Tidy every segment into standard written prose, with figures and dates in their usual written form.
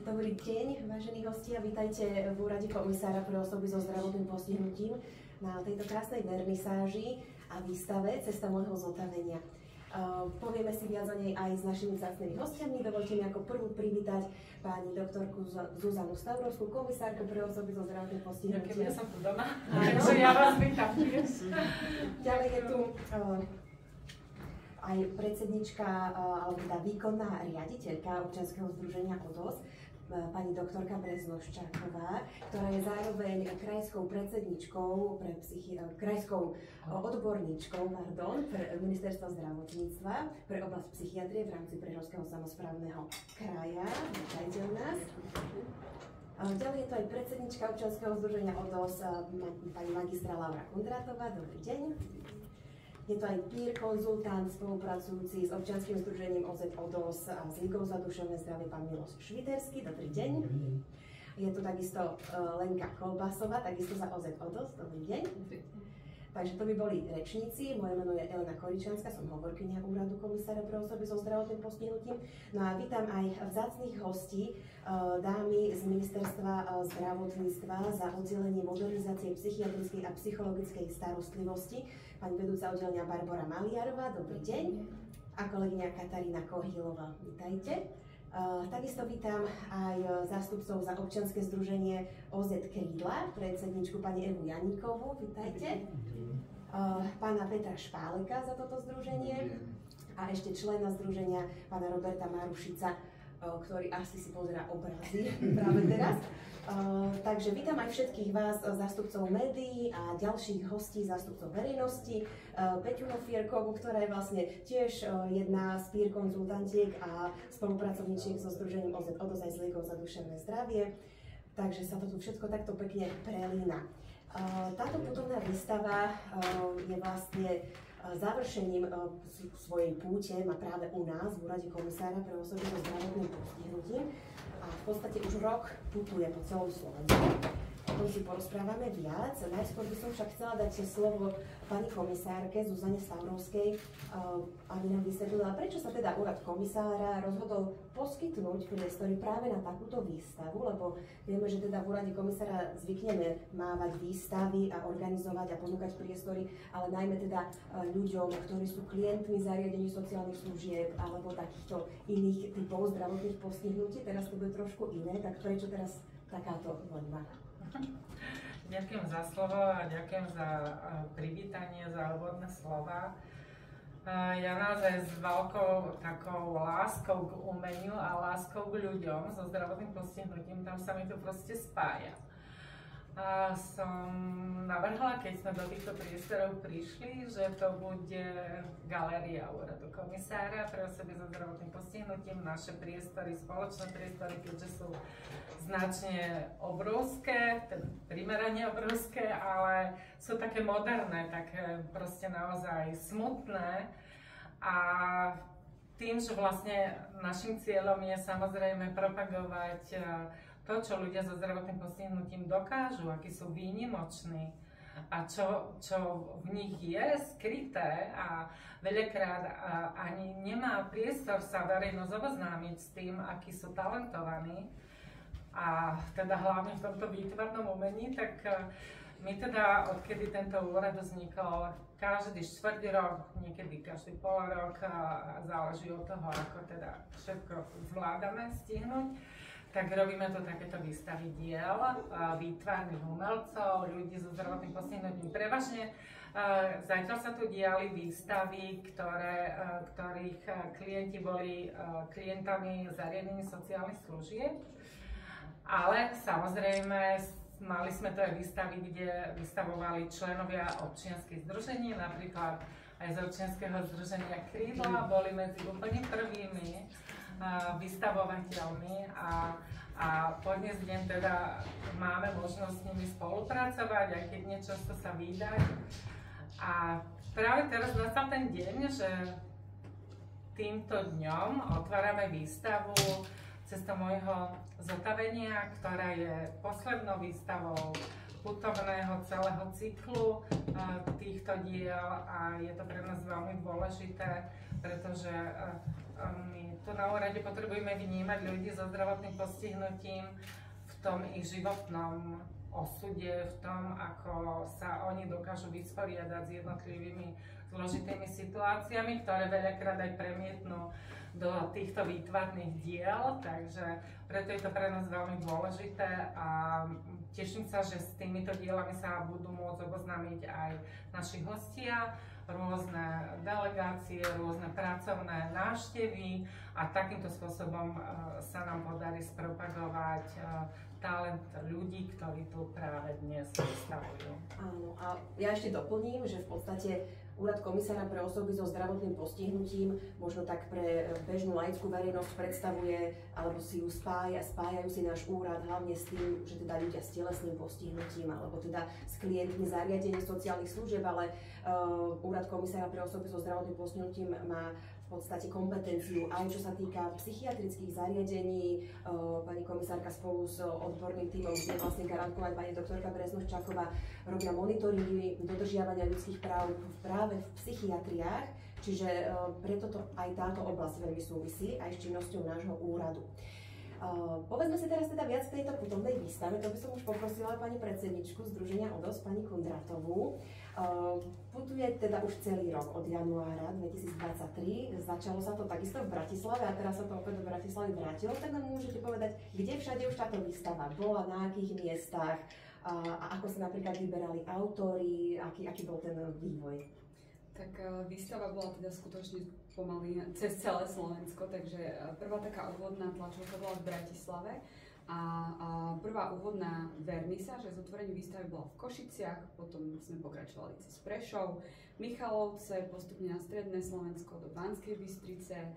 Dobrý deň, vážení hostia, vítajte v úrade komisára pre osoby so zdravotným postihnutím na tejto krásnej vernisáži a výstave Cesta môjho zotavenia. Povieme si viac o nej aj s našimi vzácnymi hostiami. Dovolte mi ako prvú privítať pani doktorku Zuzanu Stavrovskú, komisárku pre osoby so zdravotným postihnutím. Ja som tu doma, takže ja vás vítam. Ďalej je tu aj predsednička, alebo teda výkonná riaditeľka občianskeho združenia ODOS, pani doktorka Breznoščáková, ktorá je zároveň krajskou predsedničkou, krajskou odborníčkou, pre ministerstvo zdravotníctva, pre oblasť psychiatrie v rámci Prešovského samosprávneho kraja. Vítajte u nás. Ďalej je to aj predsednička občianskeho združenia ODOS, pani magistra Laura Kondrátová. Dobrý deň. Je to aj peer konzultant spolupracujúci s občianskym združením ODOS a s Ligou za duševné zdravie, pán Miloš Šviterský. Dobrý deň. Je tu takisto Lenka Kolbásová, takisto za ODOS. Dobrý deň. Takže to by boli rečníci. Moje meno je Elena Koričanská, som hovorkyňa úradu komisára pre osoby so zdravotným postihnutím. No a vítam aj vzácnych hostí, dámy z ministerstva zdravotníctva za oddelenie modernizácie psychiatrickej a psychologickej starostlivosti, pani vedúca oddelenia Barbora Maliarová, dobrý deň, a kolegyňa Katarína Kohilová, vítajte. Takisto vítam aj zástupcov za občianske združenie OZ Krídla, predsedničku pani Evu Janíkovú, vítajte. Pána Petra Špáleka za toto združenie a ešte člena združenia pána Roberta Marušica, ktorý asi si pozerá obrazy práve teraz. Takže vítam aj všetkých vás, zástupcov médií a ďalších hostí, zástupcov verejnosti, Peťu Nofierkovú, ktorá je vlastne tiež jedna z peer konzultantiek a spolupracovníčiek so združením ODOS aj s Ligou za duševné zdravie. Takže sa to tu všetko takto pekne prelína. Táto putovná výstava je vlastne završením svojej púte má práve u nás v úrade komisára pre osoby so zdravotným postihnutím a v podstate už rok putuje po celom Slovensku. O tom si porozprávame viac. Najskôr by som však chcela dať slovo pani komisárke Zuzane Stavrovskej, aby nám vysvetlila, prečo sa teda úrad komisára rozhodol poskytnúť priestory práve na takúto výstavu, lebo vieme, že teda v úrade komisára zvykneme mávať výstavy a organizovať a ponúkať priestory, ale najmä teda ľuďom, ktorí sú klientmi zariadení sociálnych služieb alebo takýchto iných typov zdravotných postihnutí. Teraz to bude trošku iné, tak prečo teraz takáto voľba? Ďakujem za slovo a ďakujem za privítanie, za úvodné slova. Ja naozaj s veľkou takou láskou k umeniu a láskou k ľuďom so zdravotným postihnutím, tam sa mi to proste spája. Som navrhla, keď sme do týchto priestorov prišli, že to bude galéria úradu komisára pre osoby so zdravotným postihnutím, naše priestory, spoločné priestory, keďže sú značne obrovské, primerane obrovské, ale sú také moderné, také proste naozaj smutné. A tým, že vlastne našim cieľom je samozrejme propagovať to, čo ľudia so zdravotným postihnutím dokážu, akí sú výnimoční a čo v nich je skryté a veľakrát ani nemá priestor sa verejnosť oboznámiť s tým, akí sú talentovaní a teda hlavne v tomto výtvarnom umení, tak my teda, odkedy tento úrad vznikol, každý štvrtý rok, niekedy každý pol rok, záleží od toho, ako teda všetko zvládame stihnúť, tak robíme tu takéto výstavy diel, výtvarných umelcov, ľudí so zdravotným postihnutím. Prevažne zatiaľ sa tu diali výstavy, ktorých klienti boli klientami zariadení sociálnych služieb, ale samozrejme mali sme tu aj výstavy, kde vystavovali členovia občianskych združení, napríklad aj z občianskeho združenia Krídla, boli medzi úplne prvými vystavovateľmi a po dnes deň teda máme možnosť s nimi spolupracovať, aj keď niečasto sa vídať. A práve teraz nastal ten deň, že týmto dňom otvárame výstavu Cesta môjho zotavenia, ktorá je poslednou výstavou putovného celého cyklu týchto diel a je to pre nás veľmi dôležité, pretože my tu na úrade potrebujeme vnímať ľudí so zdravotným postihnutím v tom ich životnom osude, v tom, ako sa oni dokážu vysporiadať s jednotlivými zložitými situáciami, ktoré veľakrát aj premietnú do týchto výtvarných diel, takže preto je to pre nás veľmi dôležité a teším sa, že s týmito dielami sa budú môcť oboznámiť aj naši hostia, rôzne delegácie, rôzne pracovné návštevy a takýmto spôsobom sa nám podarí spropagovať talent ľudí, ktorí tu práve dnes vystavujú. Áno, a ja ešte doplním, že v podstate Úrad komisára pre osoby so zdravotným postihnutím možno tak pre bežnú laickú verejnosť predstavuje, alebo si ju spájajú si náš úrad hlavne s tým, že teda ľudia s telesným postihnutím, alebo teda s klientmi zariadení sociálnych služieb, ale Úrad komisára pre osoby so zdravotným postihnutím má v podstate kompetenciu aj čo sa týka psychiatrických zariadení. Pani komisárka spolu s odborným tímom, kde vlastne garantkovať pani doktorka Breznoščáková, robia monitoringy dodržiavania ľudských práv práve v psychiatriách, čiže preto to aj táto oblasť veľmi súvisí aj s činnosťou nášho úradu. Povedzme si teraz teda viac k tejto putovnej výstave, to by som už poprosila pani predsedničku Združenia ODOS, pani Kundratovú. Putuje teda už celý rok od januára 2023, začalo sa to takisto v Bratislave a teraz sa to opäť do Bratislavy vrátilo, tak nám môžete povedať, kde všade už táto výstava bola, na akých miestach a ako sa napríklad vyberali autori, aký bol ten vývoj. Tak výstava bola teda skutočne pomaly cez celé Slovensko, takže prvá taká úvodná tlačovka bola v Bratislave a prvá úvodná vernisáž z otvorení výstavy bola v Košiciach, potom sme pokračovali cez Prešov, Michalovce, postupne na stredné Slovensko do Banskej Bystrice,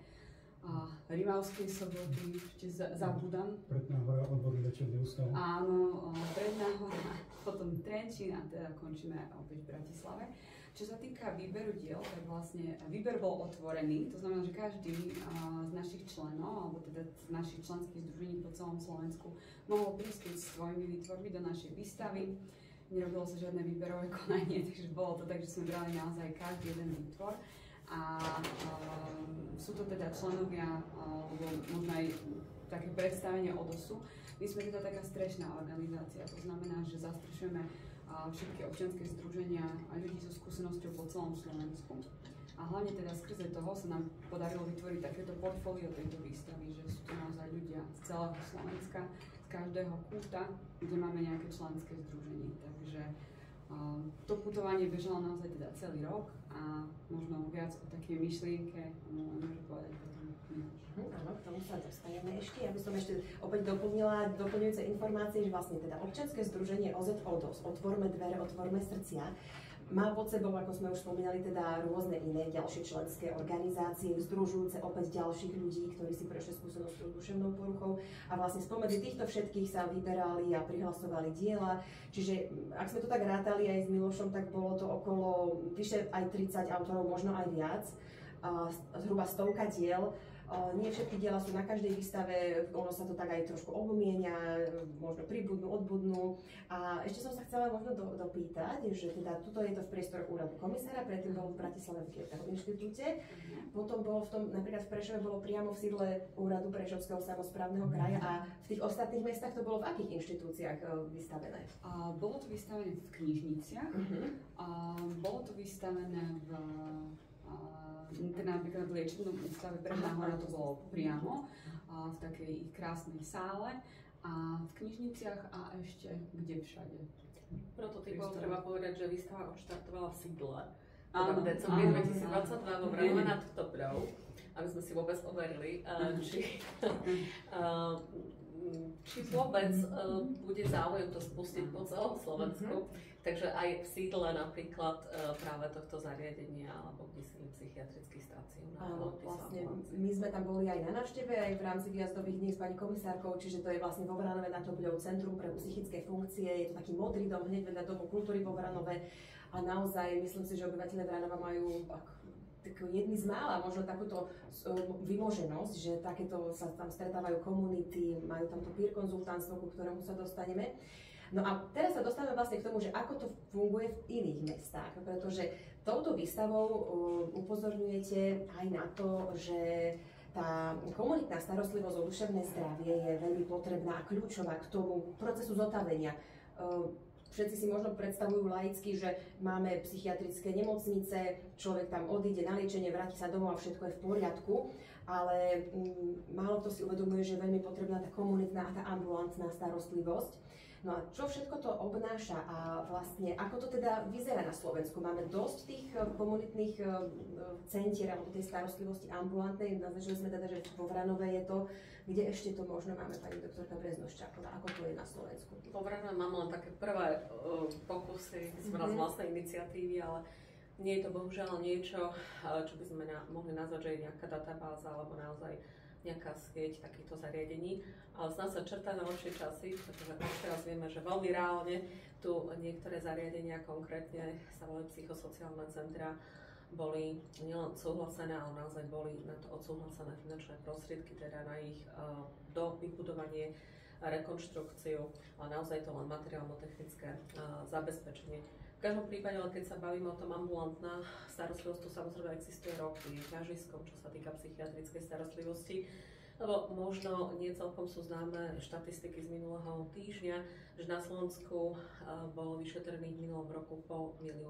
Rimavskej Soboty, ešte zabudám. Predná hora, odborný večerný ústav. Áno, Predná hora, potom Trenčín a teda končíme opäť v Bratislave. Čo sa týka výberu diel, tak vlastne výber bol otvorený, to znamená, že každý z našich členov, alebo teda z našich členských združení po celom Slovensku mohol prísť s svojimi výtvormi do našej výstavy. Nerobilo sa žiadne výberové konanie, takže bolo to tak, že sme brali naozaj každý jeden výtvor. A sú to teda členovia, alebo možno aj také predstavenie ODOSu. My sme teda taká strešná organizácia, to znamená, že zastrešujeme všetky občianske združenia a ľudí so skúsenosťou po celom Slovensku. A hlavne teda skrze toho sa nám podarilo vytvoriť takéto portfólio tejto výstavy, že sú to naozaj ľudia z celého Slovenska, z každého kúta, kde máme nejaké členské združenie. Takže to putovanie bežalo naozaj teda celý rok a možno viac o takej myšlienke môžem povedať potom. Áno, k tomu sa dostaneme ešte. Ja by som ešte opäť doplnila doplňujúce informácie, že vlastne teda občianske združenie OZODOS, Otvorme dvere, otvorme srdcia, má pod sebou, ako sme už spomínali, teda rôzne iné ďalšie členské organizácie, združujúce opäť ďalších ľudí, ktorí si prešli skúsenosťou s duševnou poruchou a vlastne spomedzi týchto všetkých sa vyberali a prihlasovali diela. Čiže ak sme to tak rátali aj s Milošom, tak bolo to okolo vyše aj 30 autorov, možno aj viac, zhruba 100 diel. Nie všetky diela sú na každej výstave, ono sa to tak aj trošku obmienia, možno pribudnú, odbudnú. A ešte som sa chcela možno dopýtať, že teda tuto je to v priestoroch úradu komisára, predtým bol v Bratislave v Goetheho inštitúte, potom bolo v tom, napríklad v Prešove bolo priamo v sídle úradu Prešovského samosprávneho kraja a v tých ostatných mestách to bolo v akých inštitúciách vystavené? Bolo to vystavené v knižniciach, bolo to vystavené teda napríklad v liečebnom ústave Predná hora to bolo priamo v takej krásnej sále a v knižniciach a ešte kde všade. Prototypom treba povedať, že výstava odštartovala v sídle, teda v decembri 2022 vo Vránove nad Toprou, aby sme si vôbec overili, či vôbec bude záujem to spustiť po celom Slovensku. Takže aj v sídle napríklad práve tohto zariadenia alebo psychiatrických stácií. Áno, vlastne my sme tam boli aj na návšteve, aj v rámci výjazdových dní s pani komisárkou, čiže to je vlastne vo Vránove nad Topľou Centrum pre psychické funkcie, je to taký modrý dom hneď vedľa Domu kultúry vo Vránove a naozaj myslím si, že obyvateľe Vránova majú jedni z mála možno takúto vymoženosť, že takéto sa tam stretávajú komunity, majú tam to peer konzultantstvo, ku ktorému sa dostaneme. No a teraz sa dostávame vlastne k tomu, že ako to funguje v iných mestách, pretože touto výstavou upozorňujete aj na to, že tá komunitná starostlivosť o duševné zdravie je veľmi potrebná a kľúčová k tomu procesu zotavenia. Všetci si možno predstavujú laicky, že máme psychiatrické nemocnice, človek tam odíde na liečenie, vráti sa domov a všetko je v poriadku, ale málo kto si uvedomuje, že je veľmi potrebná tá komunitná a tá ambulantná starostlivosť. No a čo všetko to obnáša a vlastne ako to teda vyzerá na Slovensku? Máme dosť tých komunitných centier alebo tej starostlivosti ambulantnej. Naznačili sme teda, že vo Vranove je to. Kde ešte to možno máme, pani doktorka Breznoščáková? Ako to je na Slovensku? Vo Vranove mám len také prvé pokusy z vlastnej iniciatívy, ale nie je to bohužiaľ niečo, čo by sme mohli nazvať, že je nejaká databáza alebo naozaj nejaká sieť takýchto zariadení, ale z nás sa črtá na lepšie časy, pretože už teraz vieme, že veľmi reálne tu niektoré zariadenia, konkrétne sa volajú psychosociálne centra, boli nielen súhlasené, ale naozaj boli na to odsúhlasené finančné prostriedky, teda na ich vybudovanie, rekonštrukciu, ale naozaj to len materiálno-technické zabezpečenie. V každom prípade, ale keď sa bavíme o tom ambulantná starostlivosť, to samozrejme existuje roky, je ťažiskom, čo sa týka psychiatrickej starostlivosti, lebo možno nie celkom sú známe štatistiky z minulého týždňa, že na Slovensku bolo vyšetrených v minulom roku 500 000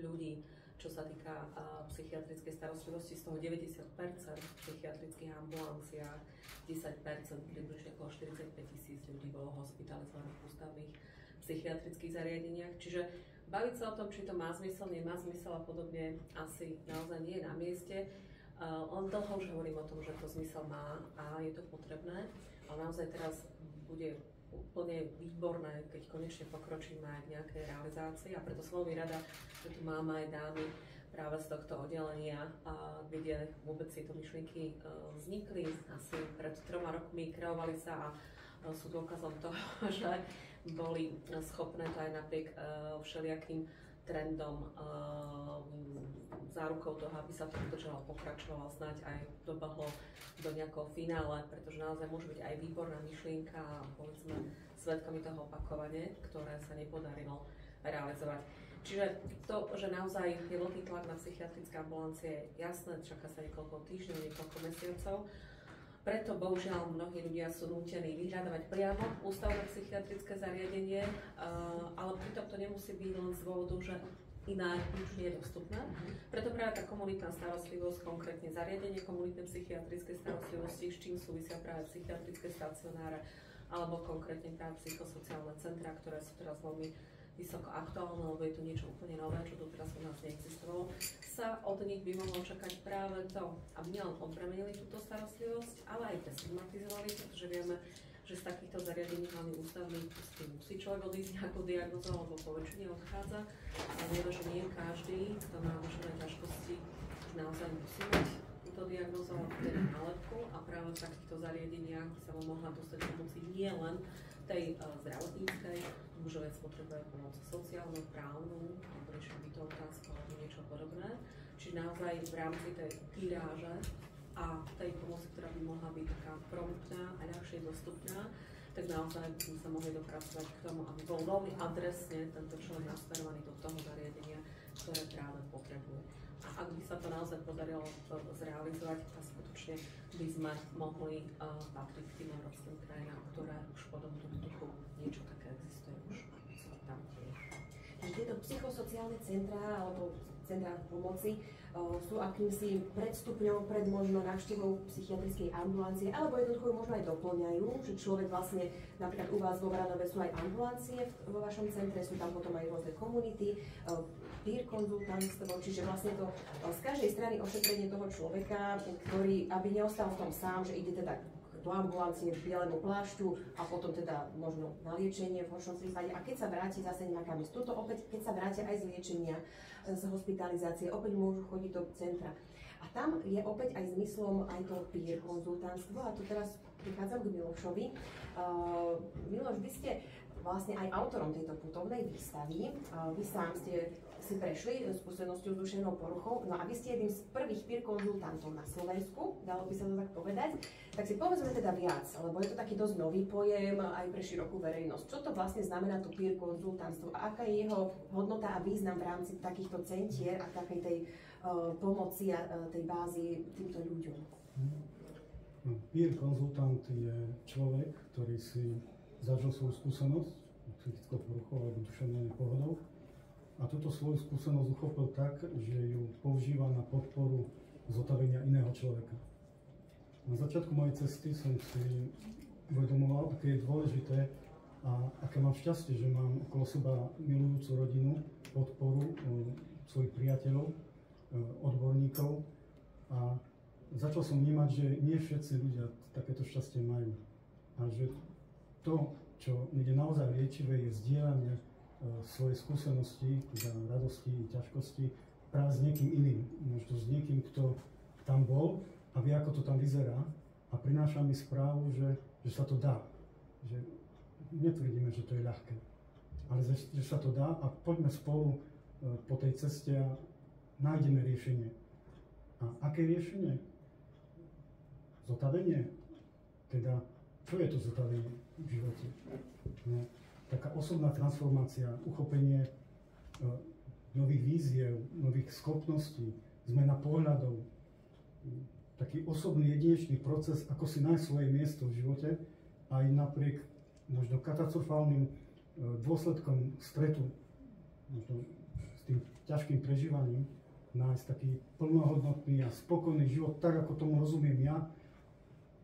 ľudí, čo sa týka psychiatrickej starostlivosti, z toho 90% v psychiatrických ambulanciách, 10%, približne okolo 45 000 ľudí bolo hospitalizovaných v ústavných psychiatrických zariadeniach, čiže baviť sa o tom, či to má zmysel, nemá zmysel a podobne, asi naozaj nie je na mieste. Len dlho už hovorím o tom, že to zmysel má a je to potrebné, ale naozaj teraz bude úplne výborné, keď konečne pokročíme aj k nejakej realizácii a preto som veľmi rada, že tu máme aj dámy práve z tohto oddelenia, kde vôbec tieto myšlienky vznikli. Asi pred 3 rokmi kreovali sa a sú dôkazom toho, že boli schopné to aj napriek všelijakým trendom zárukou toho, aby sa to udržalo, pokračovalo, snáď aj dobehlo do nejakého finále, pretože naozaj môže byť aj výborná myšlienka a boli sme svedkami toho opakovane, ktoré sa nepodarilo realizovať. Čiže to, že naozaj je veľký tlak na psychiatrické ambulancie, je jasné, čaká sa niekoľko týždňov, niekoľko mesiacov. Preto bohužiaľ mnohí ľudia sú nútení vyhľadávať priamo ústavné psychiatrické zariadenie, ale pritom to nemusí byť len z dôvodu, že iná už nie je dostupná. Preto práve tá komunitná starostlivosť, konkrétne zariadenie komunitnej psychiatrickej starostlivosti, s čím súvisia práve psychiatrické stacionáre, alebo konkrétne práve psychosociálne centra, ktoré sú teraz veľmi vysoko aktuálne, lebo je to niečo úplne nové, čo doteraz u nás neexistovalo, sa od nich by mohlo čakať práve to, aby nielen odbremenili túto starostlivosť, ale aj destigmatizovali, pretože vieme, že z takýchto zariadení hlavne ústavných musí človek odísť nejakú diagnózu, alebo po väčšine odchádza. A vieme, že nie každý, kto má duševné ťažkosti, už naozaj musí mať túto diagnózu, alebo teda nálepku a práve v takýchto zariadeniach by sa mu mohla dostať pomoci nie len tej zdravotníckej, môže viac potrebuje pomoc sociálnu, právnu, alebo niečo bytovú otázku, alebo niečo podobné. Čiže naozaj v rámci tej tiráže a tej pomoci, ktorá by mohla byť taká promptná a ľahšie dostupná, tak naozaj by sme sa mohli dopracovať k tomu, aby bol veľmi adresne tento človek nasmerovaný do toho zariadenia, ktoré práve potrebuje. A ak by sa to naozaj podarilo zrealizovať, tak skutočne by sme mohli patriť k tým európskym krajinám, ktoré už v podobnom duchu niečo také existuje už tam tiež. Tieto psychosociálne centrá alebo centrá pomoci sú akýmsi predstupňom pred možno návštevou psychiatrickej ambulancie, alebo jednoducho možno aj doplňajú, že človek vlastne, napríklad u vás vo Vranove sú aj ambulancie vo vašom centre, sú tam potom aj rôzne komunity, peer konzultantstvo, čiže vlastne to z každej strany ošetrenie toho človeka, ktorý, aby neostal v tom sám, že ide teda do ambulancie k bielému plášťu a potom teda možno na liečenie v horšom prípade. A keď sa vráti zase nejaká miest, tuto opäť, keď sa vrátia aj z liečenia, z hospitalizácie, opäť môžu chodiť do centra. A tam je opäť aj zmyslom aj to peer konzultantstvo a to teraz prichádzam k Milošovi. Miloš, vy ste vlastne aj autorom tejto putovnej výstavy. Vy sám ste si prešli skúsenosťou s duševnou poruchou, no a vy ste jedným z prvých peer konzultantov na Slovensku, dalo by sa to tak povedať. Tak si povedzme teda viac, lebo je to taký dosť nový pojem aj pre širokú verejnosť. Čo to vlastne znamená to peer konzultantstvo a aká je jeho hodnota a význam v rámci takýchto centier a takej tej pomoci a tej bázy týmto ľuďom? Peer konzultant je človek, ktorý si zažil svoju skúsenosť psychickou poruchou alebo duševnou nepohodou a túto svoju skúsenosť uchopil tak, že ju používa na podporu zotavenia iného človeka. Na začiatku mojej cesty som si uvedomoval, aké je dôležité a aké mám šťastie, že mám okolo seba milujúcu rodinu, podporu svojich priateľov, odborníkov a začal som vnímať, že nie všetci ľudia takéto šťastie majú a že to, čo je naozaj liečivé, je zdieľanie svojej skúsenosti, teda radosti, ťažkosti práve s niekým iným. Možno s niekým, kto tam bol a vie, ako to tam vyzerá a prináša mi správu, že sa to dá. Že netvrdíme, že to je ľahké, ale že sa to dá a poďme spolu po tej ceste a nájdeme riešenie. A aké riešenie? Zotavenie? Teda, čo je to zotavenie v živote? No, taká osobná transformácia, uchopenie nových víziev, nových schopností, zmena pohľadov, taký osobný jedinečný proces, ako si nájsť svoje miesto v živote, aj napriek možno katastrofálnym dôsledkom stretu, možno s tým ťažkým prežívaním, nájsť taký plnohodnotný a spokojný život, tak ako tomu rozumiem ja,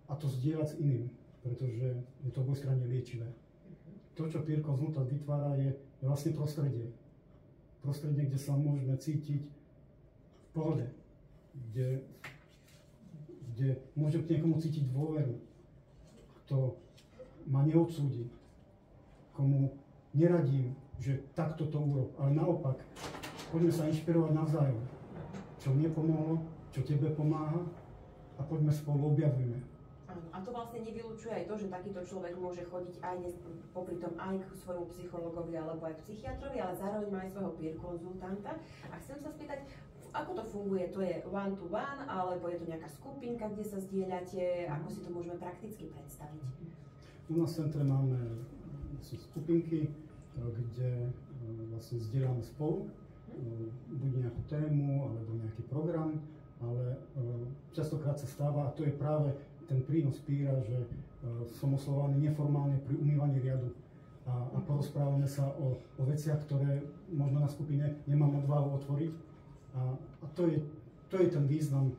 a to zdieľať s iným, pretože je to v oboj strane liečivé. To, čo peer konzultant vytvára, je vlastne prostredie. Prostredie, kde sa môžeme cítiť v pohode, kde môžem k niekomu cítiť dôveru, kto ma neodsúdi, komu neradím, že takto to urob, ale naopak, poďme sa inšpirovať navzájom. Čo mne pomohlo, čo tebe pomáha a poďme spolu objavujme. A to vlastne nevylučuje aj to, že takýto človek môže chodiť aj popri tom aj k svojmu psychologovi alebo aj k psychiatrovi, ale zároveň má aj svojho peer konzultanta. A chcem sa spýtať, ako to funguje? To je one to one, alebo je to nejaká skupinka, kde sa zdieľate? Ako si to môžeme prakticky predstaviť? U nás v centre máme skupinky, kde vlastne zdieľame spolu, buď nejakú tému alebo nejaký program, ale častokrát sa stáva, a to je práve ten prínos peera, že som oslovovaný neformálne pri umývaní riadu a porozprávame sa o veciach, ktoré možno na skupine nemám odvahu otvoriť. A to je ten význam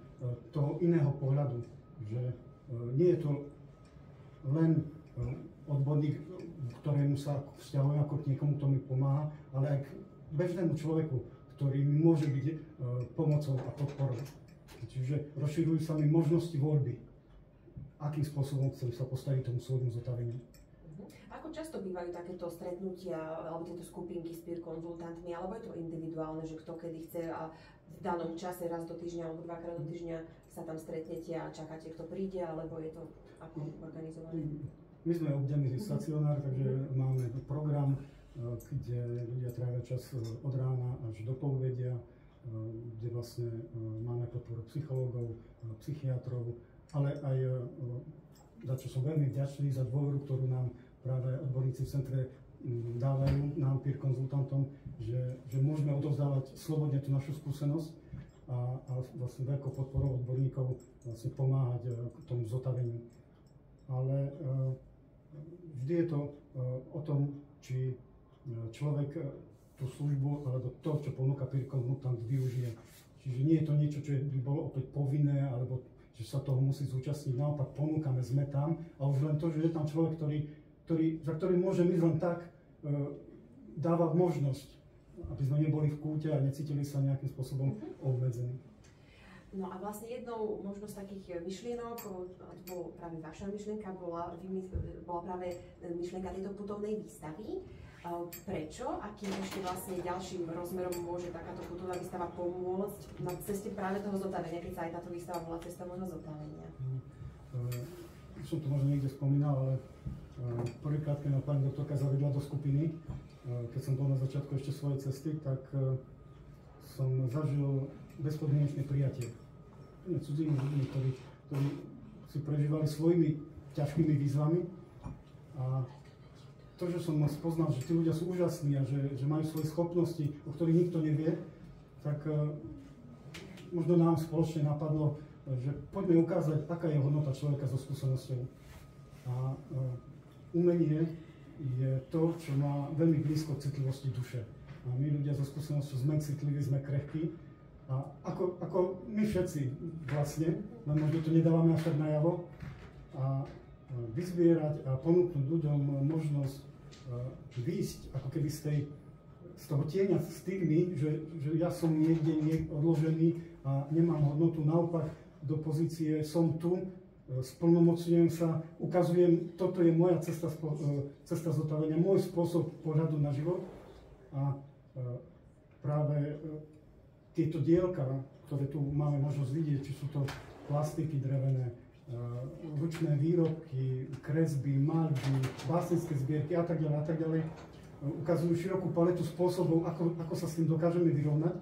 toho iného pohľadu, že nie je to len odborník, ktorému sa vzťahujem ako k niekomu, kto mi pomáha, ale aj k bežnému človeku, ktorý mi môže byť pomocou a podporou. Čiže rozširujú sa mi možnosti voľby, akým spôsobom chcem sa postaviť tomu svojmu zotaveniu. Ako často bývajú takéto stretnutia alebo tieto skupinky s peer konzultantmi, alebo je to individuálne, že kto kedy chce a v danom čase raz do týždňa alebo dvakrát do týždňa sa tam stretnete a čakáte, kto príde, alebo je to ako organizované? My sme obďaný stacionár, takže máme program, kde ľudia trávia čas od rána až do poluvedia, kde vlastne máme podporu psychológov, psychiatrov, ale aj za čo som veľmi vďačný, za dôveru, ktorú nám práve odborníci v centre dávajú nám, peer konzultantom, že môžeme odovzdávať slobodne tú našu skúsenosť a vlastne veľkou podporou odborníkov vlastne pomáhať k tomu zotaveniu. Ale vždy je to o tom, či človek tú službu alebo to, čo ponúka peer konzultant, využije. Čiže nie je to niečo, čo by bolo opäť povinné, alebo že sa toho musí zúčastniť. Naopak ponúkame, sme tam a už len to, že je tam človek, za ktorým môžem ísť len tak, dáva možnosť, aby sme neboli v kúte a necítili sa nejakým spôsobom obmedzení. No a vlastne jednou možno z takých myšlienok, alebo práve vaša myšlienka bola práve myšlienka tejto putovnej výstavy. Prečo? Akým ešte vlastne ďalším rozmerom môže takáto putovná výstava pomôcť na ceste práve toho zotavenia, keď sa aj táto výstava bola cesta možno zotavenia? už som to možno niekde spomínal, ale prvýkrát, keď ma pani doktorka zavedla do skupiny, keď som bol na začiatku ešte svojej cesty, tak som zažil bezpodmienečné prijatie. Cudzími ľuďmi, ktorí si prežívali svojimi ťažkými výzvami. A to, že som spoznal, že tí ľudia sú úžasní a že majú svoje schopnosti, o ktorých nikto nevie, tak možno nám spoločne napadlo, že poďme ukázať, aká je hodnota človeka so skúsenosťou. A umenie je to, čo má veľmi blízko k citlivosti duše. A my ľudia so skúsenosťou sme citliví, sme krehkí. A ako my všetci vlastne, len možno to nedávame až tak najavo, a vyzbierať a ponúknuť ľuďom možnosť výjsť ako keby z toho tieňa stigmy, že ja som niekde odložený a nemám hodnotu, naopak do pozície som tu, splnomocňujem sa, ukazujem, toto je moja cesta zotavenia, môj spôsob pohľadu na život. A práve tieto dielka, ktoré tu máme možnosť vidieť, či sú to plastiky drevené, ručné výrobky, kresby, maľby, básnické zbierky a tak ďalej, ukazujú širokú paletu spôsobov, ako sa s tým dokážeme vyrovnať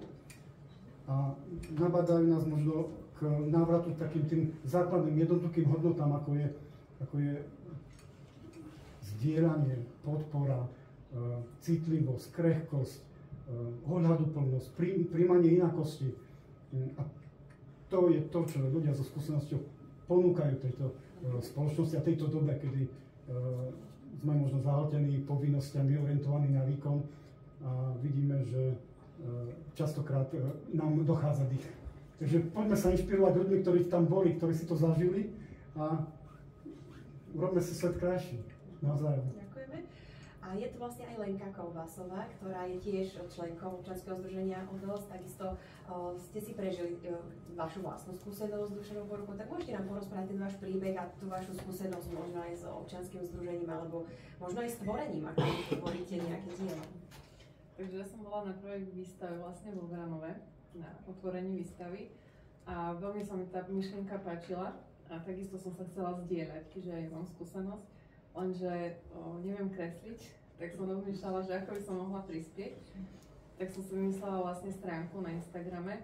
a nabádajú nás možno k návratu takým tým základným jednoduchým hodnotám, ako je zdieľanie, podpora, citlivosť, krehkosť, ohľaduplnosť, príjmanie inakosti. A to je to, čo ľudia so skúsenosťou ponúkajú tejto spoločnosti a tejto dobe, kedy sme možno zahltení povinnosťami, orientovaní na výkon a vidíme, že častokrát nám dochádza dých. Takže poďme sa inšpirovať ľuďmi, ktorí tam boli, ktorí si to zažili a urobme si svet krajší. Navzájom. Ďakujeme. A je to vlastne aj Lenka Kolbásová, ktorá je tiež členkou občianskeho združenia ODS. Takisto ste si prežili vašu vlastnú skúsenosť s duševnou poruchou, tak môžete nám porozprávať ten váš príbeh a tú vašu skúsenosť možno aj s občianskym združením alebo možno aj s tvorením, ako tvoríte nejaké dielo. Takže ja som bola na prvej výstave vlastne vo Vranove, na otvorení výstavy a veľmi sa mi tá myšlienka páčila a takisto som sa chcela zdieľať, keďže aj mám skúsenosť, lenže neviem kresliť, tak som rozmýšľala, že ako by som mohla prispieť. Tak som si vymyslela vlastne stránku na Instagrame,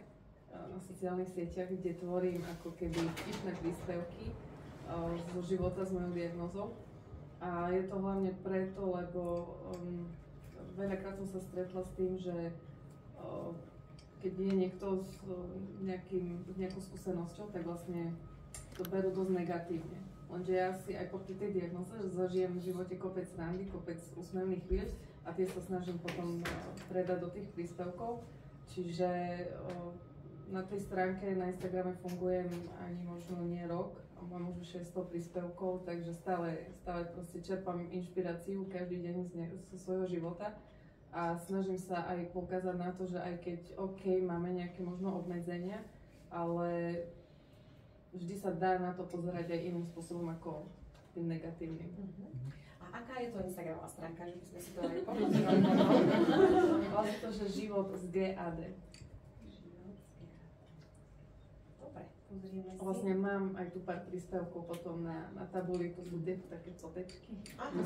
na sociálnych sieťach, kde tvorím ako keby vtipné príspevky zo života s mojou diagnózou. A je to hlavne preto, lebo veľakrát som sa stretla s tým, že keď je niekto s nejakou skúsenosťou, tak vlastne to berú dosť negatívne. Lenže ja si aj popri tej diagnoze zažijem v živote kopec randy, kopec úsmevných chvíľ a tie sa snažím potom predať do tých príspevkov. Čiže na tej stránke na Instagrame fungujem ani možno nie rok, mám už 600 príspevkov, takže stále proste čerpám inšpiráciu každý deň zo svojho života a snažím sa aj poukázať na to, že aj keď máme nejaké možno obmedzenia, ale vždy sa dá na to pozerať aj iným spôsobom ako tým negatívnym. A aká je to Instagramová stránka, že by sme si to aj pozreli? Vlastne to, že život z GAD. Dobre, pozrieme si. Vlastne mám aj tu pár príspevkov potom na tabuli, to sú také fotečky. Aha,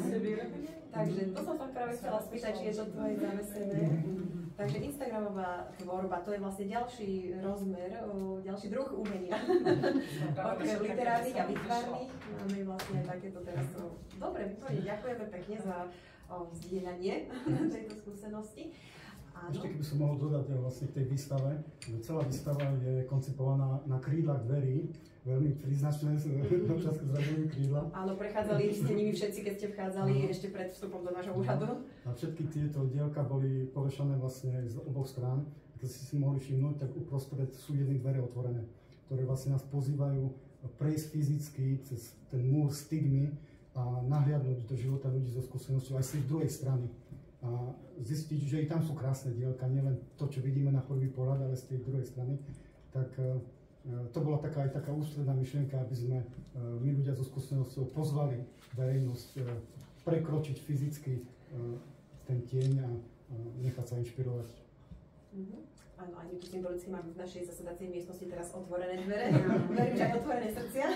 takže to som sa práve chcela spýtať, či je to tvoje zavesené. Takže Instagramová tvorba, to je vlastne ďalší rozmer, ďalší druh umenia. Okrem literárnych a výtvarných máme vlastne takéto teraz. Dobre, výborne, ďakujeme pekne za vzdielanie tejto skúsenosti. Ešte keby som mohol dodať vlastne k tej výstave, že celá výstava je koncipovaná na krídlach dverí, veľmi príznačné občianske združenie krídla. Áno, prechádzali ste nimi všetci, keď ste vchádzali ešte pred vstupom do nášho úradu. A všetky tieto dielka boli povešané vlastne z oboch strán. Keď ste si mohli všimnúť, tak uprostred sú jedny dvere otvorené, ktoré vlastne nás pozývajú prejsť fyzicky cez ten múr stigmy a nahliadnúť do života ľudí so skúsenosťou aj z tej druhej strany. A zistiť, že i tam sú krásne dielka, nielen to, čo vidíme na prvý pohľad, ale z tej druhej strany. Tak to bola aj taká ústredná myšlienka, aby sme my ľudia so skúsenosťou pozvali verejnosť prekročiť fyzicky ten tieň a nechať sa inšpirovať. A Áno, aj my tu symbolicky máme v našej zasadacej miestnosti teraz otvorené dvere, verím, že aj otvorené srdcia.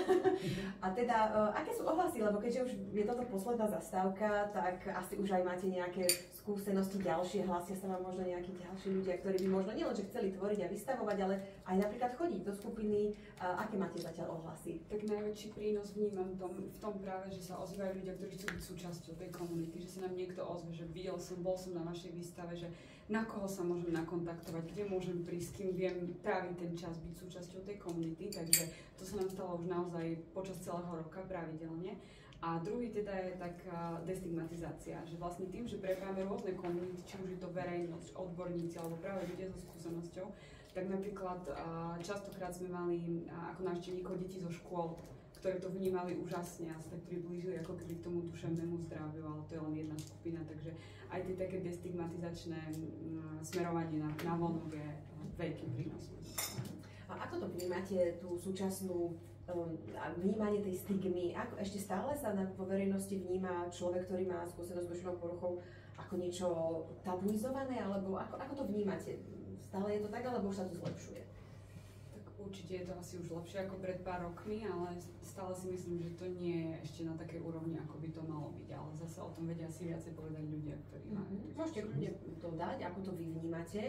A teda, aké sú ohlasy, lebo keďže už je toto posledná zastávka, tak asi už aj máte nejaké skúsenosti ďalšie, hlasia sa vám možno nejakí ďalší ľudia, ktorí by možno nielenže chceli tvoriť a vystavovať, ale aj napríklad chodiť do skupiny. Aké máte zatiaľ ohlasy? Tak najväčší prínos vnímam v tom práve, že sa ozývajú ľudia, ktorí chcú byť súčasťou tej komunity, že sa nám niekto ozve, že bol som na vašej výstave, že na koho sa môžem nakontaktovať, kde môžem prísť, s kým viem tráviť ten čas, byť súčasťou tej komunity, takže to sa nám stalo už naozaj počas celého roka pravidelne. A druhý teda je taká destigmatizácia, že vlastne tým, že prepájame rôzne komunity, či už je to verejnosť, odborníci alebo práve ľudia so skúsenosťou, tak napríklad častokrát sme mali ako návštevníkov detí zo škôl, ktorí to vnímali úžasne a sa tak priblížili ako k tomu duševnému zdraviu, ale to je len jedna skupina, takže aj tie také destigmatizačné smerovanie na vonok je veľkým prínosom. A ako to vnímate, tú súčasnú vnímanie tej stigmy? Ako ešte stále sa vo verejnosti vníma človek, ktorý má skúsenosť s duševnou poruchou ako niečo tabuizované, alebo ako to vnímate? Stále je to tak, alebo už sa to zlepšuje? Určite je to asi už lepšie ako pred pár rokmi, ale stále si myslím, že to nie je ešte na takej úrovni, ako by to malo byť. Ale zase o tom vedia si viacej povedať ľudia, ktorí majú. Môžete kľudne to dať, ako to vy vnímate.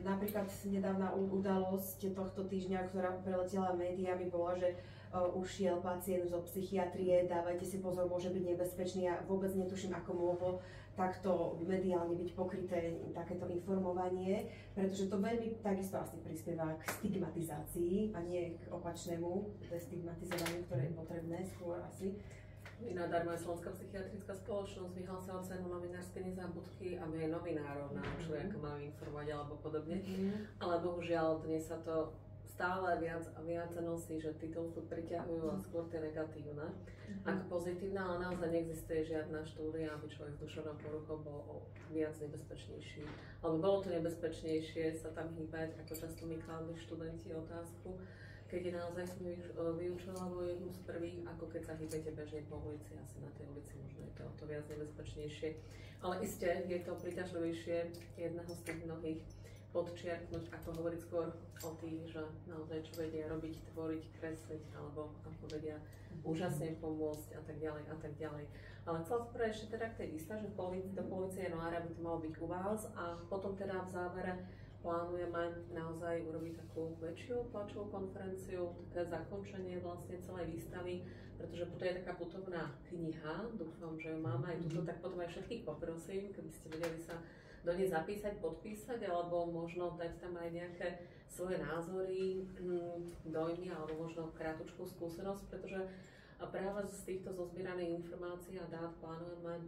Napríklad nedávna udalosť tohto týždňa, ktorá preletela médiami, bola, že ušiel pacient zo psychiatrie, dávajte si pozor, môže byť nebezpečný. Ja vôbec netuším, ako mohlo takto mediálne byť pokryté takéto informovanie, pretože to veľmi takisto asi prispieva k stigmatizácii a nie k opačnému destigmatizovaniu, ktoré je potrebné skôr asi. Nadarmo aj Slovenská psychiatrická spoločnosť vyhlásila cenu novinárskej nezábudky, aby aj novinárov naučili, ako majú informovať alebo podobne. Ale bohužiaľ dnes sa to stále viac a viac nosí, že titulky priťahujú a skôr tie negatívne ako pozitívne, ale naozaj neexistuje žiadna štúdia, aby človek s duševnou poruchou bol viac nebezpečnejší. Alebo bolo to nebezpečnejšie sa tam hýbať, ako často mi kladli študenti otázku, keď je naozaj som vyučila vo jednu z prvých, ako keď sa hýbete bežne po ulici, asi na tej ulici možno je to o to viac nebezpečnejšie. Ale iste je to príťažlivejšie jedného z tých mnohých podčiarknúť, ako hovoriť skôr o tých, že naozaj čo vedia robiť, tvoriť, kresliť, alebo ako vedia úžasne pomôcť a tak ďalej a tak ďalej. Ale chcela som povedať ešte teda k tej výstave, že do polovice januára by to malo byť u vás a potom teda v závere plánujeme naozaj urobiť takú väčšiu tlačovú konferenciu, také zakončenie vlastne celej výstavy, pretože to je taká putovná kniha, dúfam, že ju máme aj tuto, tak potom aj všetkých poprosím, keby ste vedeli sa do nej zapísať, podpísať, alebo možno dať tam aj nejaké svoje názory, dojmy, alebo možno krátku skúsenosť, pretože práve z týchto zozbieraných informácií a dát plánujeme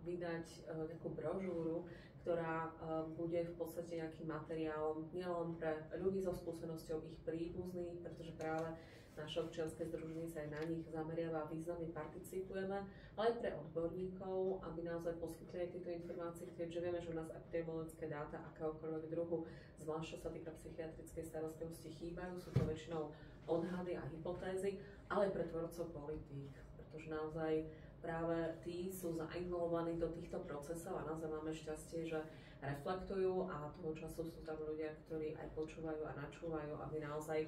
vydať nejakú brožúru, ktorá bude v podstate nejakým materiálom nielen pre ľudí so skúsenosťou, ich príbuzných, pretože práve naše občianske združenie sa aj na nich zameriava a významne participujeme, ale aj pre odborníkov, aby naozaj poskytli aj tieto informácie, keďže vieme, že u nás epidemiologické dáta akéhokoľvek druhu, zvlášť čo sa týka psychiatrickej starostlivosti, chýbajú, sú to väčšinou odhady a hypotézy, ale aj pre tvorcov politík, pretože naozaj práve tí sú zainvolovaní do týchto procesov a naozaj máme šťastie, že reflektujú a toho času sú tam ľudia, ktorí aj počúvajú a načúvajú, aby naozaj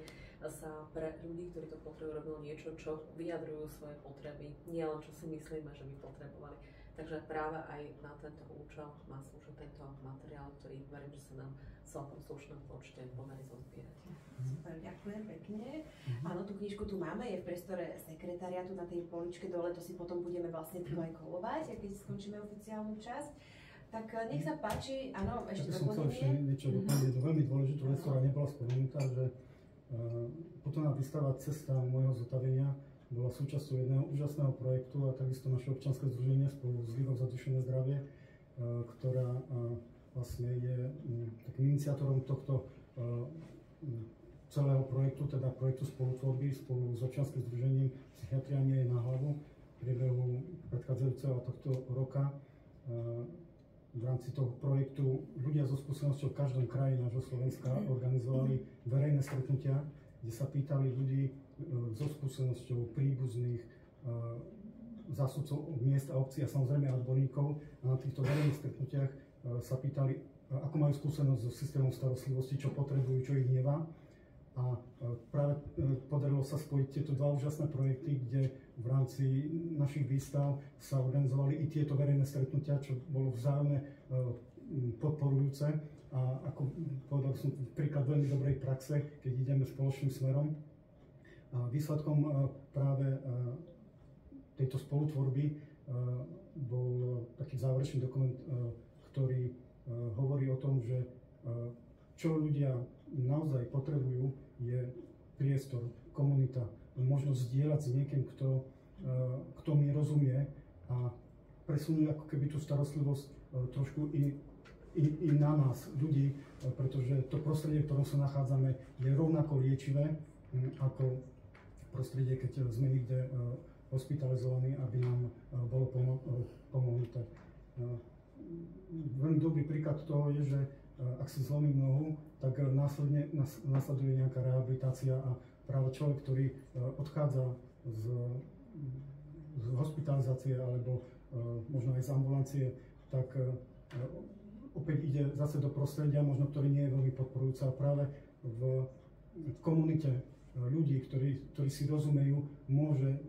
sa pre ľudí, ktorí to potrebujú, robilo niečo, čo vyjadrujú svoje potreby, nie len čo si myslíme, že by potrebovali. Takže práve aj na tento účel má slúžiť tento materiál, ktorý verím, že sa nám v celkom slušnom počte podarí zozbierať. Super, ďakujem pekne. Áno, tú knižku tu máme, je v priestore sekretariátu na tej poličke dole, to si potom budeme vlastne tu aj kolovať, keď skončíme oficiálnu časť. Tak nech sa páči, áno, ešte doplnenie. Ja som chcel ešte niečo doplniť, je to veľmi dôležitú vec, ktorá nebola spomenutá, že putovná výstava Cesta môjho zotavenia bola súčasťou jedného úžasného projektu a takisto naše občianske združenie spolu s Ligou za duševné zdravie, ktorá vlastne je takým iniciátorom tohto celého projektu, teda projektu spolutvorby spolu s občianskym združením Psychiatria nie je na hlavu v priebehu predchádzajúceho tohto roka. V rámci toho projektu ľudia so skúsenosťou v každom kraji nášho Slovenska organizovali verejné stretnutia, kde sa pýtali ľudí so skúsenosťou príbuzných, zástupcov miest a obcí a samozrejme odborníkov. A na týchto verejných stretnutiach sa pýtali, ako majú skúsenosť so systémom starostlivosti, čo potrebujú, čo ich hnevá. A práve podarilo sa spojiť tieto dva úžasné projekty, kde v rámci našich výstav sa organizovali i tieto verejné stretnutia, čo bolo vzájomne podporujúce. A ako povedal som, príklad veľmi dobrej praxe, keď ideme spoločným smerom. A výsledkom práve tejto spolutvorby bol taký záverečný dokument, ktorý hovorí o tom, že čo ľudia naozaj potrebujú, je priestor, komunita, možnosť zdieľať s niekým, kto mi rozumie a presunúť ako keby tú starostlivosť trošku i na nás, ľudí, pretože to prostredie, v ktorom sa nachádzame, je rovnako liečivé ako prostredie, keď sme niekde hospitalizovaní, aby nám bolo pomohnuté. Veľmi dobrý príklad toho je, že ak si zlomím nohu, tak následuje nejaká rehabilitácia a práve človek, ktorý odchádza z hospitalizácie alebo možno aj z ambulancie, tak opäť ide zase do prostredia, možno ktorý nie je veľmi podporujúce a práve v komunite ľudí, ktorí si rozumejú, môže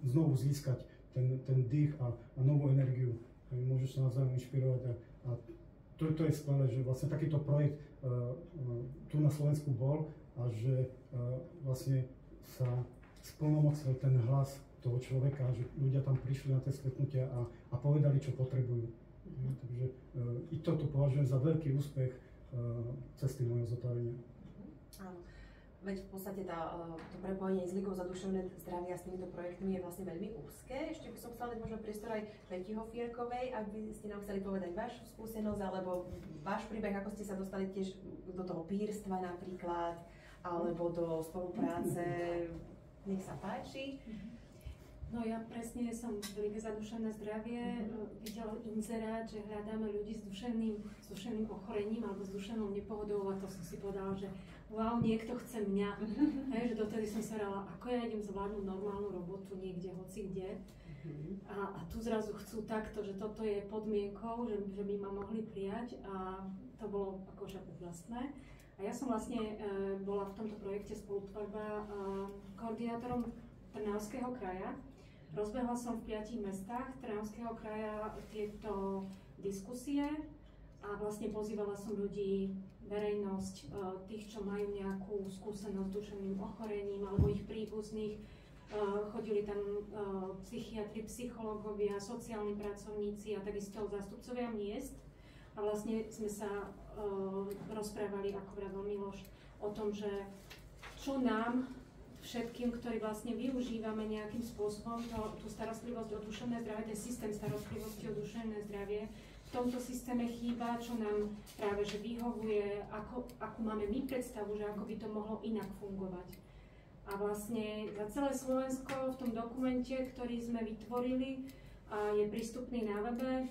znovu získať ten dých a novú energiu. Môže sa navzájom inšpirovať a to je skvelé, že vlastne takýto projekt tu na Slovensku bol a že vlastne sa splnomocnil ten hlas toho človeka, že ľudia tam prišli na tie stretnutia a povedali, čo potrebujú. Takže i toto považujem za veľký úspech cesty mojho zotavenia. Áno. Veď v podstate to prepojenie s Ligou za duševné zdravie a s týmito projektmi je vlastne veľmi úzke. Ešte by som chcela dať možno priestor aj Peti Hofierkovej, ak by ste nám chceli povedať vašu skúsenosť alebo váš príbeh, ako ste sa dostali tiež do toho pírstva napríklad, alebo do spolupráce. Nech sa páči. No ja presne som v Lige za duševné zdravie videla inzerát, že hľadáme ľudí s duševným ochorením alebo s duševnou nepohodou a to som si povedala, že wow, niekto chce mňa. Hej, že dotedy som sa hrala, ako ja idem zvládnuť normálnu robotu niekde, hoci kde. A tu zrazu chcú takto, že toto je podmienkou, že by ma mohli prijať a to bolo akože úžasné. A ja som vlastne bola v tomto projekte spolutvorba koordinátorom Trnavského kraja. Rozbehla som v 5 mestách Trnavského kraja tieto diskusie a vlastne pozývala som ľudí, verejnosť, tých, čo majú nejakú skúsenosť s duševným ochorením alebo ich príbuzných. Chodili tam psychiatri, psychológovia, sociálni pracovníci a takisto zástupcovia miest. A vlastne sme sa rozprávali, ako vravel Miloš, o tom, že čo nám všetkým, ktorí vlastne využívame nejakým spôsobom tú starostlivosť o duševné zdravie, ten systém starostlivosti o duševné zdravie, v tomto systéme chýba, čo nám práve že vyhovuje, akú máme my predstavu, že ako by to mohlo inak fungovať. A vlastne za celé Slovensko v tom dokumente, ktorý sme vytvorili a je prístupný na webe,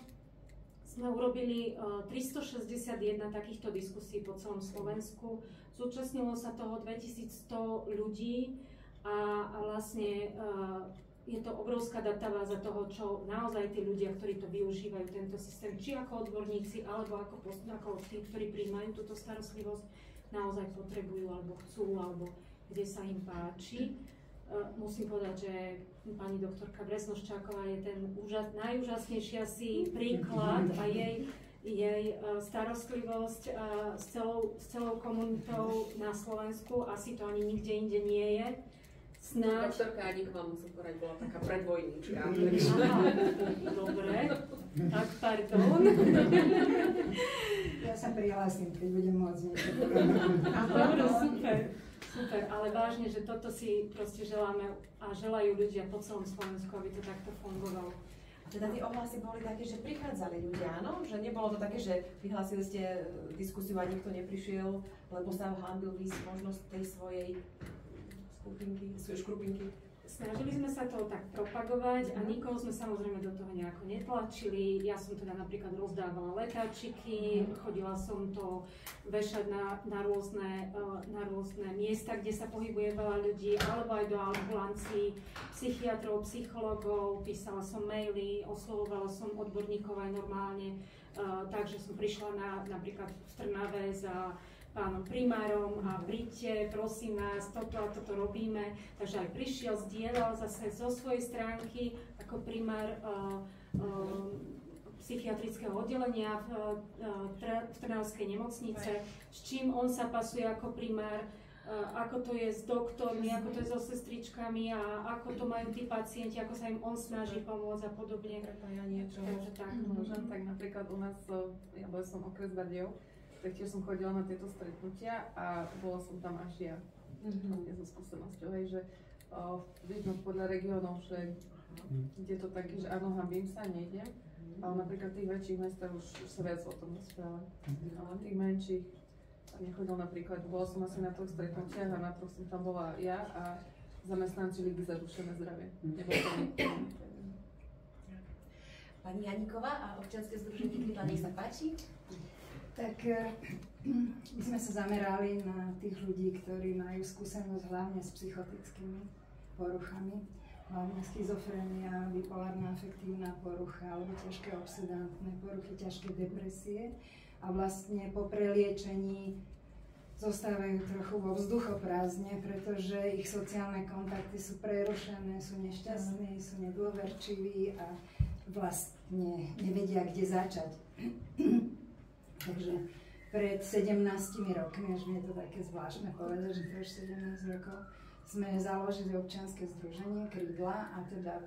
sme urobili 361 takýchto diskusí po celom Slovensku. Zúčastnilo sa toho 2100 ľudí a vlastne je to obrovská databáza toho, čo naozaj tí ľudia, ktorí to využívajú, tento systém, či ako odborníci, alebo ako tí, ktorí prijímajú túto starostlivosť, naozaj potrebujú, alebo chcú, alebo kde sa im páči. Musím povedať, že pani doktorka Breznoščáková je ten najúžasnejší asi príklad a jej starostlivosť s celou komunitou na Slovensku, asi to ani nikde inde nie je. Snáď... Doktorka Aníková, musím povedať, bola taká predvojníčka. Dobre, tak pardon. Ja sa prihlásim, keď budem môcť niečo. Dobre, super, ale vážne, že toto si proste želáme a želajú ľudia po celom Slovensku, aby to takto fungovalo. Teda tie ohlasy boli také, že prichádzali ľudia, áno? Že nebolo to také, že vyhlásili ste diskusiu a nikto neprišiel, lebo sa hanbil výsť možnosť tej svojej škrupinky. snažili sme sa to tak propagovať a nikoho sme samozrejme do toho nejako netlačili. Ja som teda napríklad rozdávala letáčiky, chodila som to vešať na rôzne miesta, kde sa pohybuje veľa ľudí, alebo aj do ambulancií, psychiatrov, psychológov, písala som maily, oslovovala som odborníkov aj normálne, takže som prišla napríklad v Trnave za pánom primárom a príďte, prosím nás, toto a toto robíme. Takže aj prišiel, zdieľal zase zo svojej stránky ako primár psychiatrického oddelenia v Trnavskej nemocnice, s čím on sa pasuje ako primár, ako to je s doktormi, ako to je so sestričkami a ako to majú tí pacienti, ako sa im on snaží pomôcť a podobne. Ja niečo môžem, tak napríklad u nás, ja som okres Bardejov, tak tiež som chodila na tieto stretnutia a bola som tam až ja. So skúsenosťou, že vidno podľa regiónov, že je to také, že áno, hambím sa, nejdem, ale napríklad v tých väčších mestách už sa viac o tom rozpráva. Ale tých menších nechodil napríklad, bola som asi na troch stretnutiach a na troch som tam bola ja a zamestnanci Ligy za duševné zdravie. Pani Janíková a občianske združenie Krydla, nech sa páči. Tak my sme sa zamerali na tých ľudí, ktorí majú skúsenosť hlavne s psychotickými poruchami, hlavne schizofrénia, bipolárna afektívna porucha alebo ťažké obsedantné poruchy, ťažké depresie a vlastne po preliečení zostávajú trochu vo vzduchoprázdne, pretože ich sociálne kontakty sú prerušené, sú nešťastní, sú nedôverčiví a vlastne nevedia, kde začať. Takže pred 17 rokmi, až mi je to také zvláštne povedať, že to už 17 rokov, sme založili občianske združenie Krydla a teda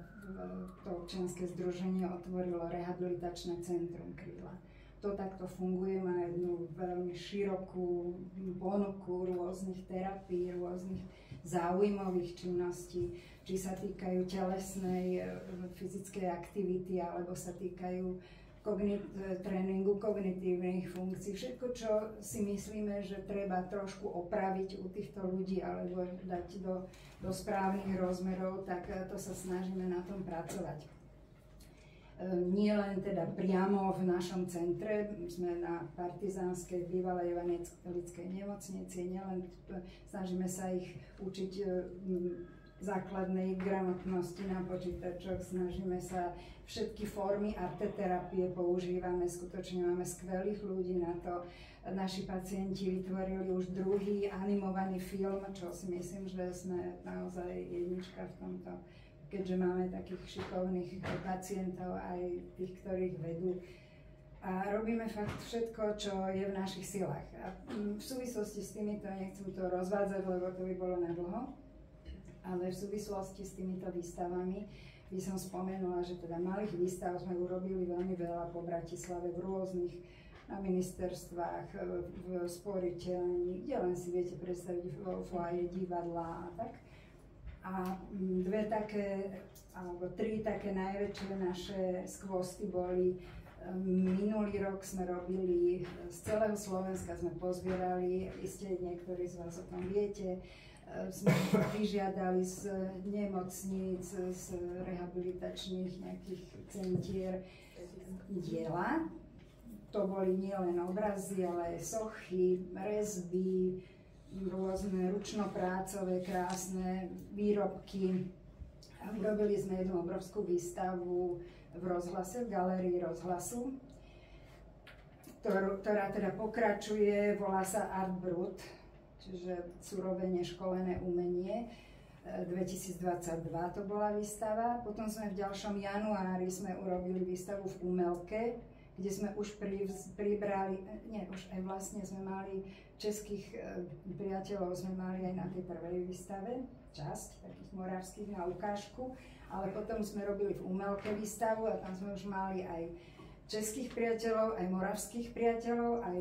to občianske združenie otvorilo rehabilitačné centrum Krydla. To takto funguje, má jednu veľmi širokú ponuku rôznych terapií, rôznych záujmových činností, či sa týkajú telesnej, fyzickej aktivity, alebo sa týkajú tréningu kognitívnych funkcií. Všetko, čo si myslíme, že treba trošku opraviť u týchto ľudí alebo dať do správnych rozmerov, tak to sa snažíme na tom pracovať. Nie len teda priamo v našom centre, sme na Partizánskej bývalej evangelickej nemocnici, nielen snažíme sa ich učiť základnej gramotnosti na počítačoch, snažíme sa všetky formy arteterapie používame, skutočne máme skvelých ľudí na to. Naši pacienti vytvorili už druhý animovaný film, čo si myslím, že sme naozaj jednička v tomto, keďže máme takých šikovných pacientov aj tých, ktorých vedú. A robíme fakt všetko, čo je v našich silách. A v súvislosti s týmito, nechcem to rozvádzať, lebo to by bolo nadlho, ale v súvislosti s týmito výstavami by som spomenula, že teda malých výstav sme urobili veľmi veľa po Bratislave v rôznych na ministerstvách, v sporiteľni, kde len si viete predstaviť vo foaje divadla a tak. A dve také, alebo tri také najväčšie naše skvosty boli, minulý rok sme robili z celého Slovenska, sme pozbierali, iste niektorí z vás o tom viete, sme vyžiadali z nemocníc, z rehabilitačných nejakých centier diela. To boli nielen obrazy, ale aj sochy, rezby, rôzne ručnoprácové, krásne výrobky. A urobili sme jednu obrovskú výstavu v rozhlase, v galérii rozhlasu, ktorá teda pokračuje, volá sa Art Brut, čiže surové neškolené umenie. 2022 to bola výstava. Potom sme v ďalšom januári sme urobili výstavu v Umelke, kde sme už pribrali, už aj vlastne sme mali českých priateľov, sme mali aj na tej prvej výstave, časť takých moravských na ukážku, ale potom sme robili v Umelke výstavu a tam sme už mali aj českých priateľov, aj moravských priateľov, aj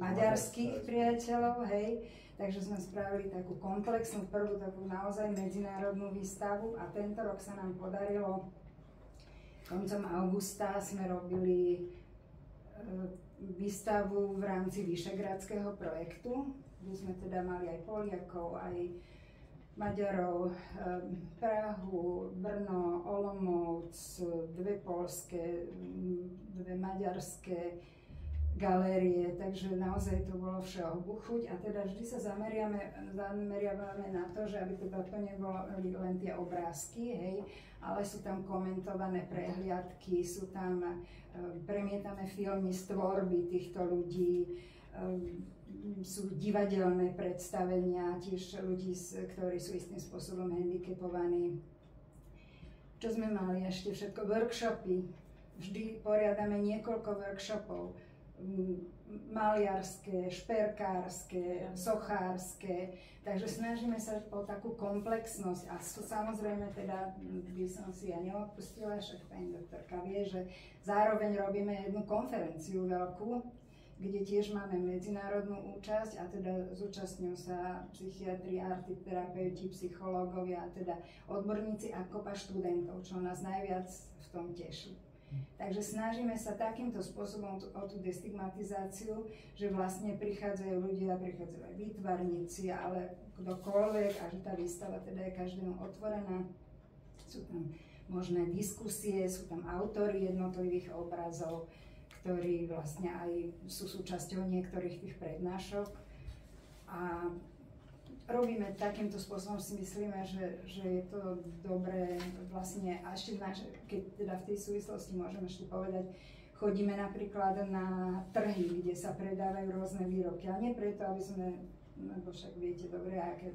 maďarských priateľov, hej. Takže sme spravili takú komplexnú, prvú takú naozaj medzinárodnú výstavu a tento rok sa nám podarilo, koncom augusta sme robili výstavu v rámci Vyšehradského projektu, kde sme teda mali aj Poliakov, aj Maďarov, Prahu, Brno, Olomouc, 2 poľské, 2 maďarské galérie, takže naozaj to bolo všeho chuť a teda vždy sa zameriavame na to, že aby teda to neboli len tie obrázky, hej, ale sú tam komentované prehliadky, sú tam, premietame filmy z tvorby týchto ľudí, sú divadelné predstavenia tiež ľudí, ktorí sú istým spôsobom handicapovaní. Čo sme mali ešte všetko? Workshopy. Vždy poriadame niekoľko workshopov. Maliarské, šperkárske, sochárske. Takže snažíme sa o takú komplexnosť a samozrejme teda by som si ja neodpustila, však pani doktorka vie, že zároveň robíme jednu konferenciu veľkú, kde tiež máme medzinárodnú účasť a teda zúčastňujú sa psychiatri, artiterapeuti, psychológovia a teda odborníci a kopa študentov, čo nás najviac v tom teší. Takže snažíme sa takýmto spôsobom o tú destigmatizáciu, že vlastne prichádzajú ľudia, prichádzajú aj výtvarníci, ale kdokoľvek a že tá výstava teda je každému otvorená. Sú tam možné diskusie, sú tam autori jednotlivých obrazov, ktorí vlastne aj sú súčasťou niektorých tých prednášok. A robíme takýmto spôsobom, si myslíme, že je to dobré vlastne, a ešte keď teda v tej súvislosti môžeme ešte povedať, chodíme napríklad na trhy, kde sa predávajú rôzne výrobky, ale nie preto, aby sme, lebo však viete dobre, aká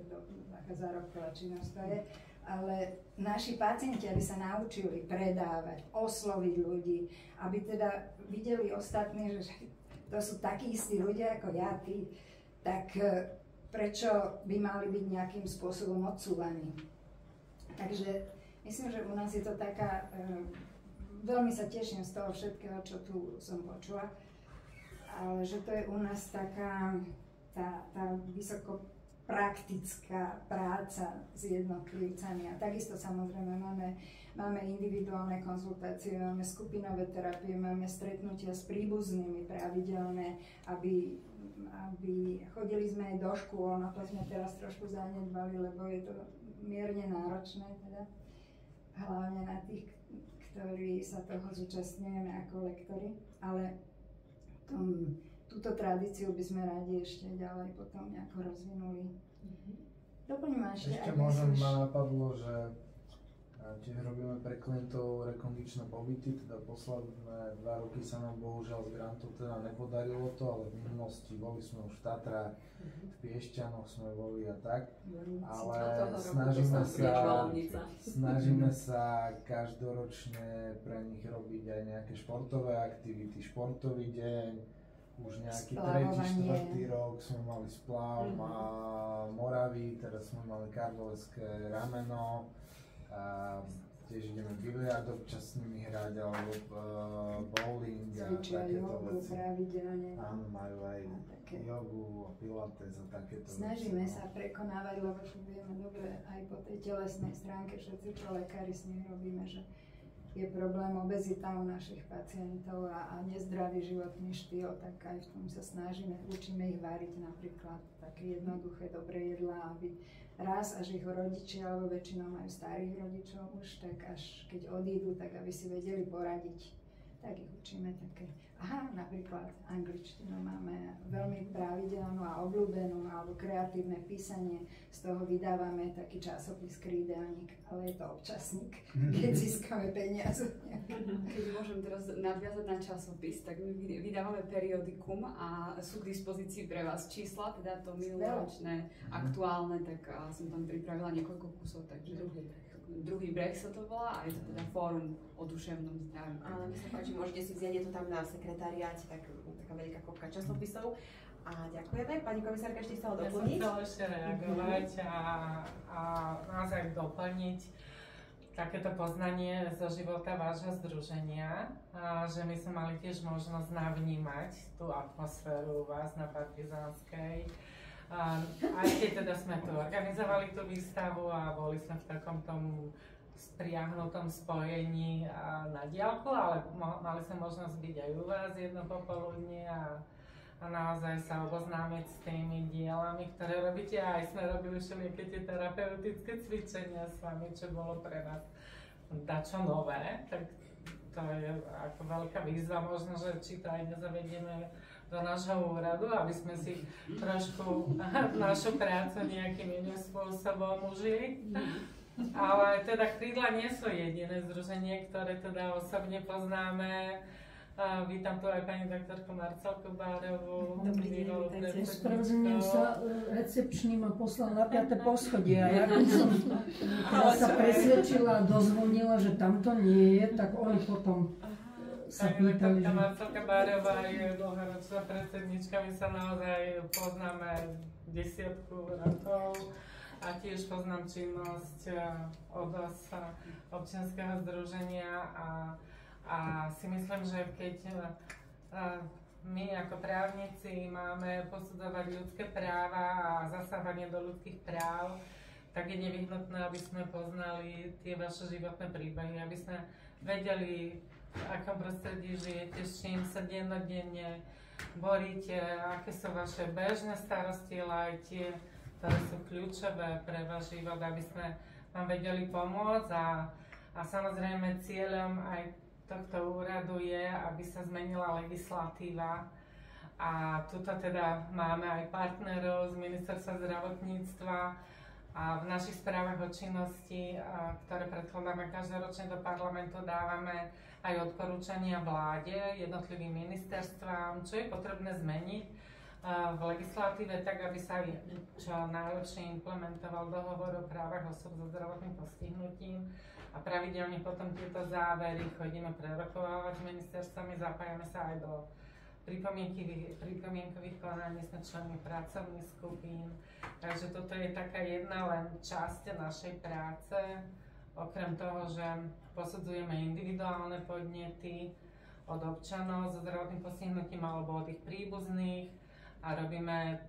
zárobková činnosť to je, ale naši pacienti, aby sa naučili predávať, osloviť ľudí, aby teda videli ostatní, že to sú takí istí ľudia ako ja, ty, tak prečo by mali byť nejakým spôsobom odsúvaní. Takže myslím, že u nás je to taká, veľmi sa teším z toho všetkého, čo tu som počula, ale že to je u nás taká tá vysoko praktická práca s jednotlivcami a takisto samozrejme máme individuálne konzultácie, máme skupinové terapie, máme stretnutia s príbuznými pravidelné, aby chodili sme aj do škôl, na to sme teraz trošku zanedbali, lebo je to mierne náročné teda, hlavne na tých, ktorí sa toho zúčastňujeme ako lektori, ale túto tradíciu by sme radi ešte ďalej potom nejako rozvinuli. Doplním ešte možno ma napadlo, že tiež robíme pre klientov rekondičné pobyty, teda posledné 2 roky sa nám bohužiaľ z grantov teda nepodarilo to, ale v minulosti boli sme už v Tatrách, v Piešťanoch sme boli a tak, ale snažíme sa každoročne pre nich robiť aj nejaké športové aktivity, športový deň. Už nejaký 3., 4. rok sme mali splav a Moravy, teraz sme mali karloveské rameno. A tiež ideme biliard občas s nimi hrať, alebo bowling a takéto veci. Áno, majú aj jogu a pilates a takéto veci. Snažíme sa prekonávať, lebo vieme dobre aj po tej telesnej stránke všetci, čo lekári s nimi robíme, že je problém obezita u našich pacientov a nezdravý životný štýl, tak aj v tom sa snažíme, učíme ich variť napríklad také jednoduché, dobré jedlá, aby raz, až ich rodičia, alebo väčšinou majú starých rodičov už, tak až keď odídu, tak aby si vedeli poradiť, tak ich učíme také. Aha, napríklad angličtinu máme veľmi pravidelnú a obľúbenú, alebo kreatívne písanie, z toho vydávame taký časopis Krídelník, ale je to občasník, keď získame peniaze. Keď môžem teraz nadviazať na časopis, tak my vydávame periodikum a sú k dispozícii pre vás čísla, teda to minuloročné, aktuálne, tak som tam pripravila niekoľko kusov, takže Druhý breh sa to volá a je to teda fórum o duševnom zdraví. Ale mi sa páči, môžete si vziať, je to tam na sekretariáte, taká veľká kopka časopisov. A ďakujeme. Pani komisárka ešte chcela doplniť? Ja som chcela ešte reagovať a naozaj doplniť takéto poznanie zo života vášho združenia, že my sme mali tiež možnosť navnímať tú atmosféru u vás na Partizánskej. Aj keď teda sme tu organizovali tú výstavu a boli sme v takom tom spriahnutom spojení na diaľku, ale mali sme možnosť byť aj u vás jedno popoludnie a a naozaj sa oboznámiť s tými dielami, ktoré robíte. Aj sme robili všelijaké tie terapeutické cvičenia s vami, čo bolo pre nás dačo nové, tak to je ako veľká výzva, možno, že či to aj nezavedieme do nášho úradu, aby sme si trošku našu prácu nejakým iným spôsobom užili. Ale teda Krídla nie sú jediné združenie, ktoré teda osobne poznáme. Vítam tu aj pani doktorku Marcelku Bárovú. Dobrý deň, vítajte. Ospravedlňujem sa, recepčný ma poslal na 5. poschodie a ja keď som sa presvedčila a dozvonila, že tamto nie je, tak oni potom sa pýtali, že... Marcelka Bárová je dlhoročná predsednička, my sa naozaj poznáme 10 rokov a tiež poznám činnosť ODS občianskeho združenia a si myslím, že keď my ako právnici máme posudzovať ľudské práva a zasávanie do ľudských práv, tak je nevyhnutné, aby sme poznali tie vaše životné príbehy, aby sme vedeli, v akom prostredí žijete, s čím sa dennodenne boríte, aké sú vaše bežné starosti, ale aj tie, ktoré sú kľúčové pre váš život, aby sme vám vedeli pomôcť a samozrejme cieľom aj tohto úradu je, aby sa zmenila legislatíva a tuto teda máme aj partnerov z Ministerstva zdravotníctva a v našich správach o činnosti, ktoré predkladáme každoročne do parlamentu, dávame aj odporúčania vláde, jednotlivým ministerstvám, čo je potrebné zmeniť v legislatíve tak, aby sa čo najlepšie implementoval dohovor o právach osôb so zdravotným postihnutím. A pravidelne potom tieto závery chodíme prerokovávať s ministerstvami, zapájame sa aj do pripomienkových konaní, sme členmi pracovných skupín. Takže toto je taká jedna len časť našej práce. Okrem toho, že posudzujeme individuálne podnety od občanov so zdravotným postihnutím alebo od ich príbuzných a robíme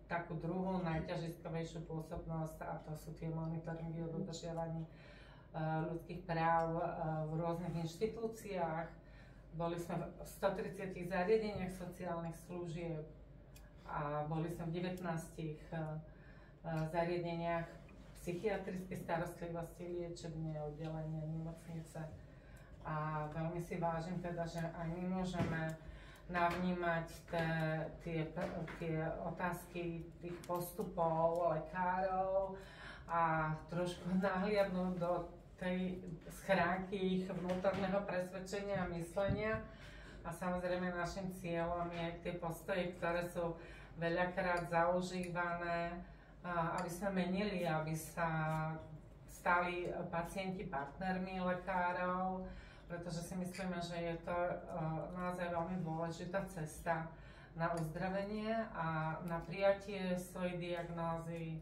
takú druhú najťažiskovejšiu pôsobnosť a to sú tie monitoringy o dodržiavaní ľudských práv v rôznych inštitúciách. Boli sme v 130 zariadeniach sociálnych služieb a boli sme v 19 zariadeniach psychiatrickej starostlivosti, liečebne, oddelenia, nemocnice. A veľmi si vážim teda, že aj my môžeme navnímať tie otázky tých postupov lekárov a trošku nahliadnúť do tej schránky ich vnútorného presvedčenia a myslenia. A samozrejme našim cieľom je tie postoje, ktoré sú veľakrát zaužívané, aby sa menili, aby sa stali pacienti partnermi lekárov, pretože si myslíme, že je to naozaj veľmi dôležitá cesta na uzdravenie a na prijatie svojej diagnózy.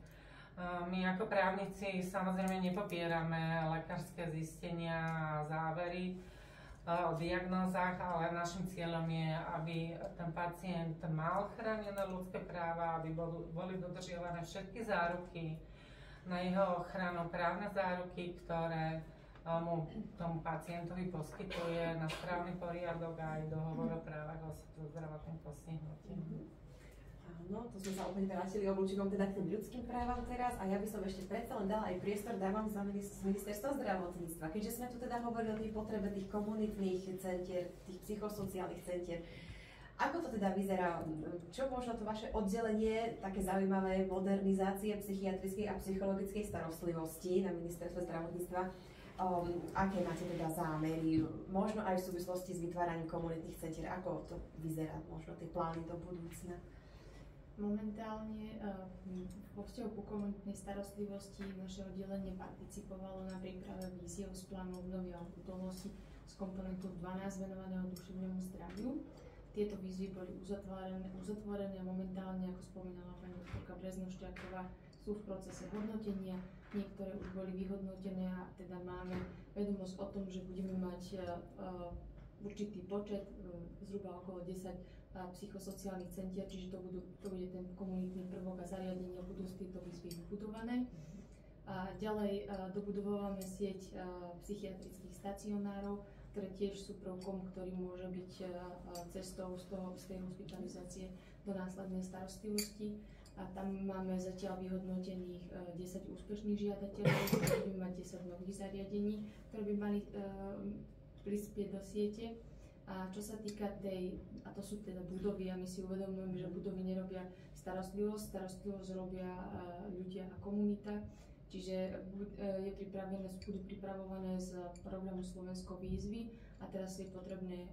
My ako právnici samozrejme nepopierame lekárske zistenia a závery o diagnózach, ale našim cieľom je, aby ten pacient mal chránené ľudské práva, aby boli dodržiavané všetky záruky na jeho ochranu, právne záruky, ktoré tomu pacientovi poskytuje na správny poriadok aj dohovor o právach osôb so zdravotným postihnutím. Áno, to sme sa opäť vrátili oblúčikom teda k tým ľudským právam teraz a ja by som ešte predsa len dala aj priestor, dávam za ministerstvo zdravotníctva. Keďže sme tu teda hovorili o tej potrebe tých komunitných centier, tých psychosociálnych centier, ako to teda vyzerá? Čo možno to vaše oddelenie, také zaujímavé modernizácie psychiatrickej a psychologickej starostlivosti na ministerstve zdravotníctva, aké máte teda zámery, možno aj v súvislosti s vytváraním komunitných centier, ako to vyzerá, možno tie plány do budúcna? Momentálne vo vzťahu ku komunitnej starostlivosti naše oddelenie participovalo na príprave víziev z plánu obnovy a odolnosti z komponentu 12 venovaného duševnému zdraviu. Tieto výzvy boli uzatvorené a momentálne, ako spomínala pani doktorka Breznošťáková, sú v procese hodnotenia. Niektoré už boli vyhodnotené a teda máme vedomosť o tom, že budeme mať určitý počet, zhruba okolo 10 psychosociálnych centier, čiže to bude ten komunitný prvok a zariadenia, budú z tieto výzvy vybudované. A ďalej dobudovávame sieť psychiatrických stacionárov, ktoré tiež sú prvkom, ktorý môže byť cestou z tej hospitalizácie do následnej starostlivosti. A tam máme zatiaľ vyhodnotených 10 úspešných žiadateľov, ktorí by mať 10 nových zariadení, ktoré by mali prispieť do siete. A čo sa týka a to sú teda budovy, a my si uvedomujeme, že budovy nerobia starostlivosť robia ľudia a komunita. Čiže budú pripravované z programu Slovensko výzvy a teraz je potrebné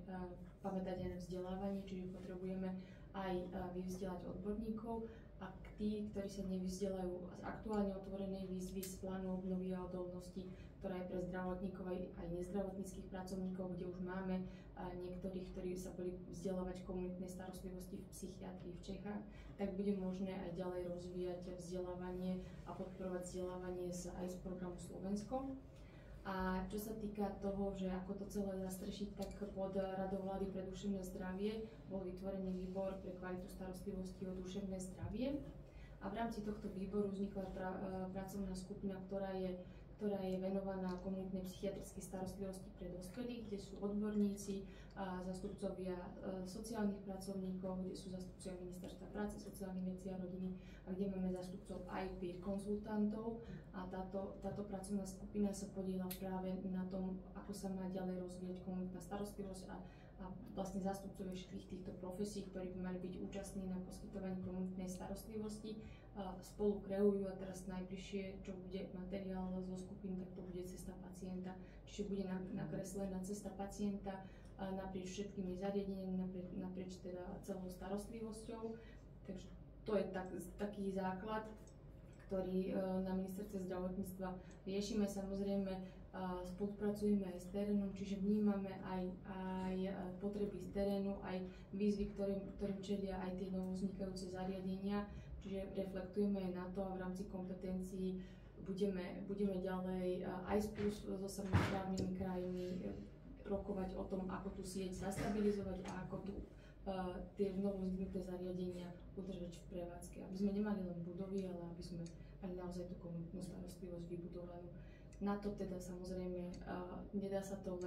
pamätať aj na vzdelávanie, čiže potrebujeme aj vyvzdelať odborníkov a tí, ktorí sa nevyvzdelajú z aktuálne otvorenej výzvy z plánu obnovy a odolnosti, ktorá je pre zdravotníkov aj nezdravotníckych pracovníkov, kde už máme niektorých, ktorí sa boli vzdelávať v komunitnej starostlivosti v psychiatrii v Čechách, tak bude možné aj ďalej rozvíjať vzdelávanie a podporovať vzdelávanie aj z programu Slovensko. A čo sa týka toho, že ako to celé zastrešiť, tak pod Radou vlády pre duševné zdravie bol vytvorený výbor pre kvalitu starostlivosti o duševné zdravie. A v rámci tohto výboru vznikla pracovná skupina, ktorá je venovaná komunitnej psychiatrickej starostlivosti pre dospelých, kde sú odborníci, zástupcovia sociálnych pracovníkov, kde sú zástupcovia Ministerstva práce, sociálnych vecí a rodiny a kde máme zástupcov aj peer konzultantov. A táto pracovná skupina sa podieľa práve na tom, ako sa má ďalej rozvíjať komunitná starostlivosť a vlastne zástupcovia všetkých týchto profesí, ktorí by mali byť účastní na poskytovaní komunitnej starostlivosti, spolu kreujú a teraz najbližšie, čo bude materiál zo skupín, tak to bude cesta pacienta, čiže bude nakreslená cesta pacienta naprieč všetkými zariadeniami, naprieč teda celou starostlivosťou. Takže to je taký základ, ktorý na ministerstve zdravotníctva riešime. Samozrejme, spolupracujeme aj s terénom, čiže vnímame aj potreby z terénu, aj výzvy, ktorým čelia aj tie novovznikajúce zariadenia, čiže reflektujeme aj na to a v rámci kompetencií budeme ďalej aj spolu so samosprávnymi krajmi rokovať o tom, ako tú sieť zastabilizovať a ako tie novovzniknuté zariadenia udržať v prevádzke, aby sme nemali len budovy, ale aby sme mali naozaj tú komunitnú starostlivosť vybudovanú. Na to teda samozrejme nedá sa to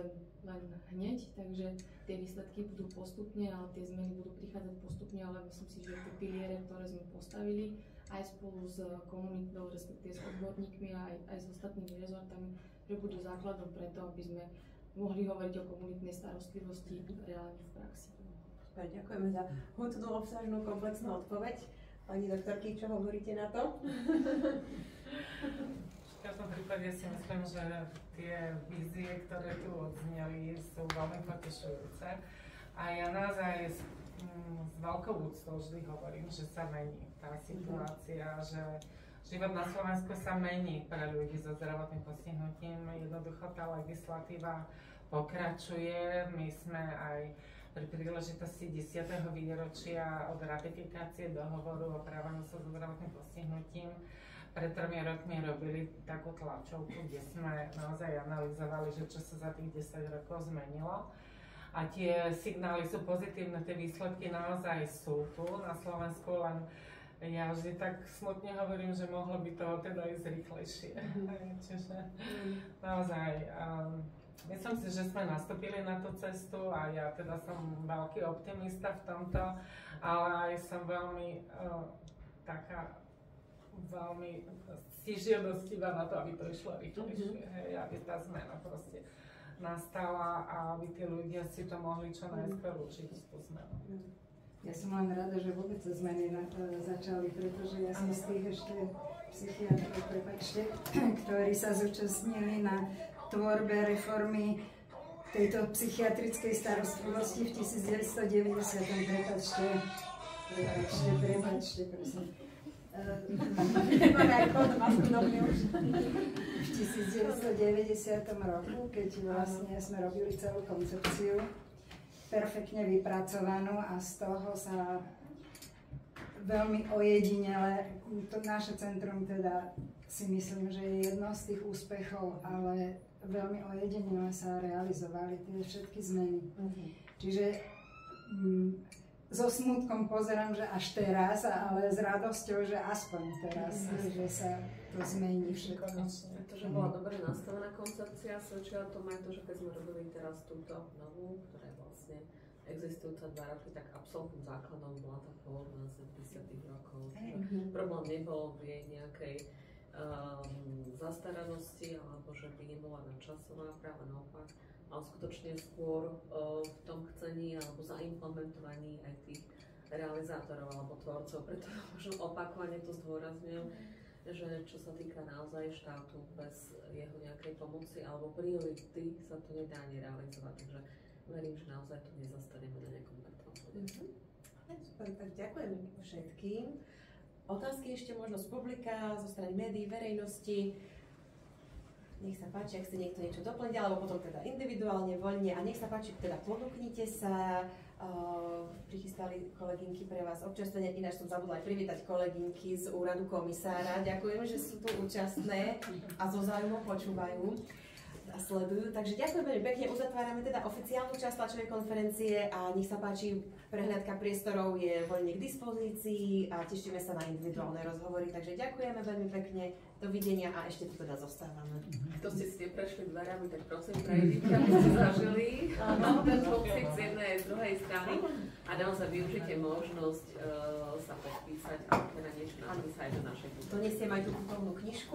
len hneď, takže tie výsledky budú postupne, ale tie zmeny budú prichádzať postupne, ale myslím si, že tie piliere, ktoré sme postavili aj spolu s komunitou, respektíve s odborníkmi a aj s ostatnými rezortami, že budú základom preto, aby sme mohli hovoriť o komunitnej starostlivosti reálne v praxi. Super, ďakujeme za hutnú, obsažnú, komplexnú odpoveď. Pani doktorky, čo hovoríte na to? V každom prípade si myslím, že tie vízie, ktoré tu odzneli, sú veľmi potešujúce. A ja naozaj s veľkou úctou vždy hovorím, že sa mení tá situácia, že život na Slovensku sa mení pre ľudí so zdravotným postihnutím. Jednoducho tá legislatíva pokračuje. My sme aj pri príležitosti 10. výročia od ratifikácie dohovoru o právach osôb so zdravotným postihnutím pred 3 rokmi robili takú tlačovku, kde sme naozaj analyzovali, že čo sa za tých 10 rokov zmenilo. A tie signály sú pozitívne, tie výsledky naozaj sú tu na Slovensku, len ja vždy tak smutne hovorím, že mohlo by to teda ísť rýchlejšie. Čiže naozaj myslím si, že sme nastúpili na tú cestu a ja teda som veľký optimista v tomto, ale aj som veľmi veľmi stížiadostivá na to, aby to išlo rýchlejšie, aby tá zmena proste nastala a aby tí ľudia si to mohli čo najskôr učiť tú zmenu. Ja som len rada, že vôbec sa zmeny začali, pretože ja som z tých ešte psychiatrov, ktorí sa zúčastnili na tvorbe reformy tejto psychiatrickej starostlivosti v 1990. Prepáčte, prosím. V 1990 roku, keď vlastne sme robili celú koncepciu, perfektne vypracovanú a z toho sa veľmi ojedinele, to naše centrum teda si myslím, že je jedno z tých úspechov, ale veľmi ojedinele sa realizovali tie všetky zmeny. Čiže so smutkom pozerám, že až teraz, ale s radosťou, že aspoň teraz, že sa to zmení všetko. Pretože bola dobre nastavená koncepcia, svedčila tom aj to, že keď sme robili teraz túto novú, ktorá je vlastne existujúca 2 roky, tak absolútnym základom bola tá pôvodná z 70. rokov. Čiže problém nebol v jej nejakej zastaranosti, alebo že by nebola načasová, práve naopak, ale skutočne skôr v tom chcení alebo zaimplementovaní aj tých realizátorov alebo tvorcov. Preto možno opakovane to zdôrazňujem, že čo sa týka naozaj štátu, bez jeho nejakej pomoci alebo priority sa to nedá ani realizovať. Takže verím, že naozaj to nezastaneme na nejakom mŕtvom bode. Super, tak ďakujem všetkým. Otázky ešte možno z publika, zo strany médií, verejnosti. Nech sa páči, ak chce niekto niečo doplniť, alebo potom teda individuálne, voľne. A nech sa páči, teda ponúknite sa. Prichystali kolegynky pre vás občerstvenie. Ináč som zabudla aj privítať kolegynky z úradu komisára. Ďakujem, že sú tu účastné a so záujmom počúvajú a sledujú. Takže ďakujem veľmi pekne. Uzatvárame teda oficiálnu časť tlačovej konferencie a nech sa páči, prehľadka priestorov je voľne k dispozícii a tešíme sa na individuálne rozhovory. Takže ďakujeme veľmi pekne. Dovidenia a ešte tu teda zostávame. Kto ste si neprešli dverami, tak prosím prejdite, aby ste zažili ten pocit z jednej aj z druhej strany a naozaj využite možnosť sa podpísať a teda niečo napísať aj do našej. Donesiem aj tú kultúrnu knižku.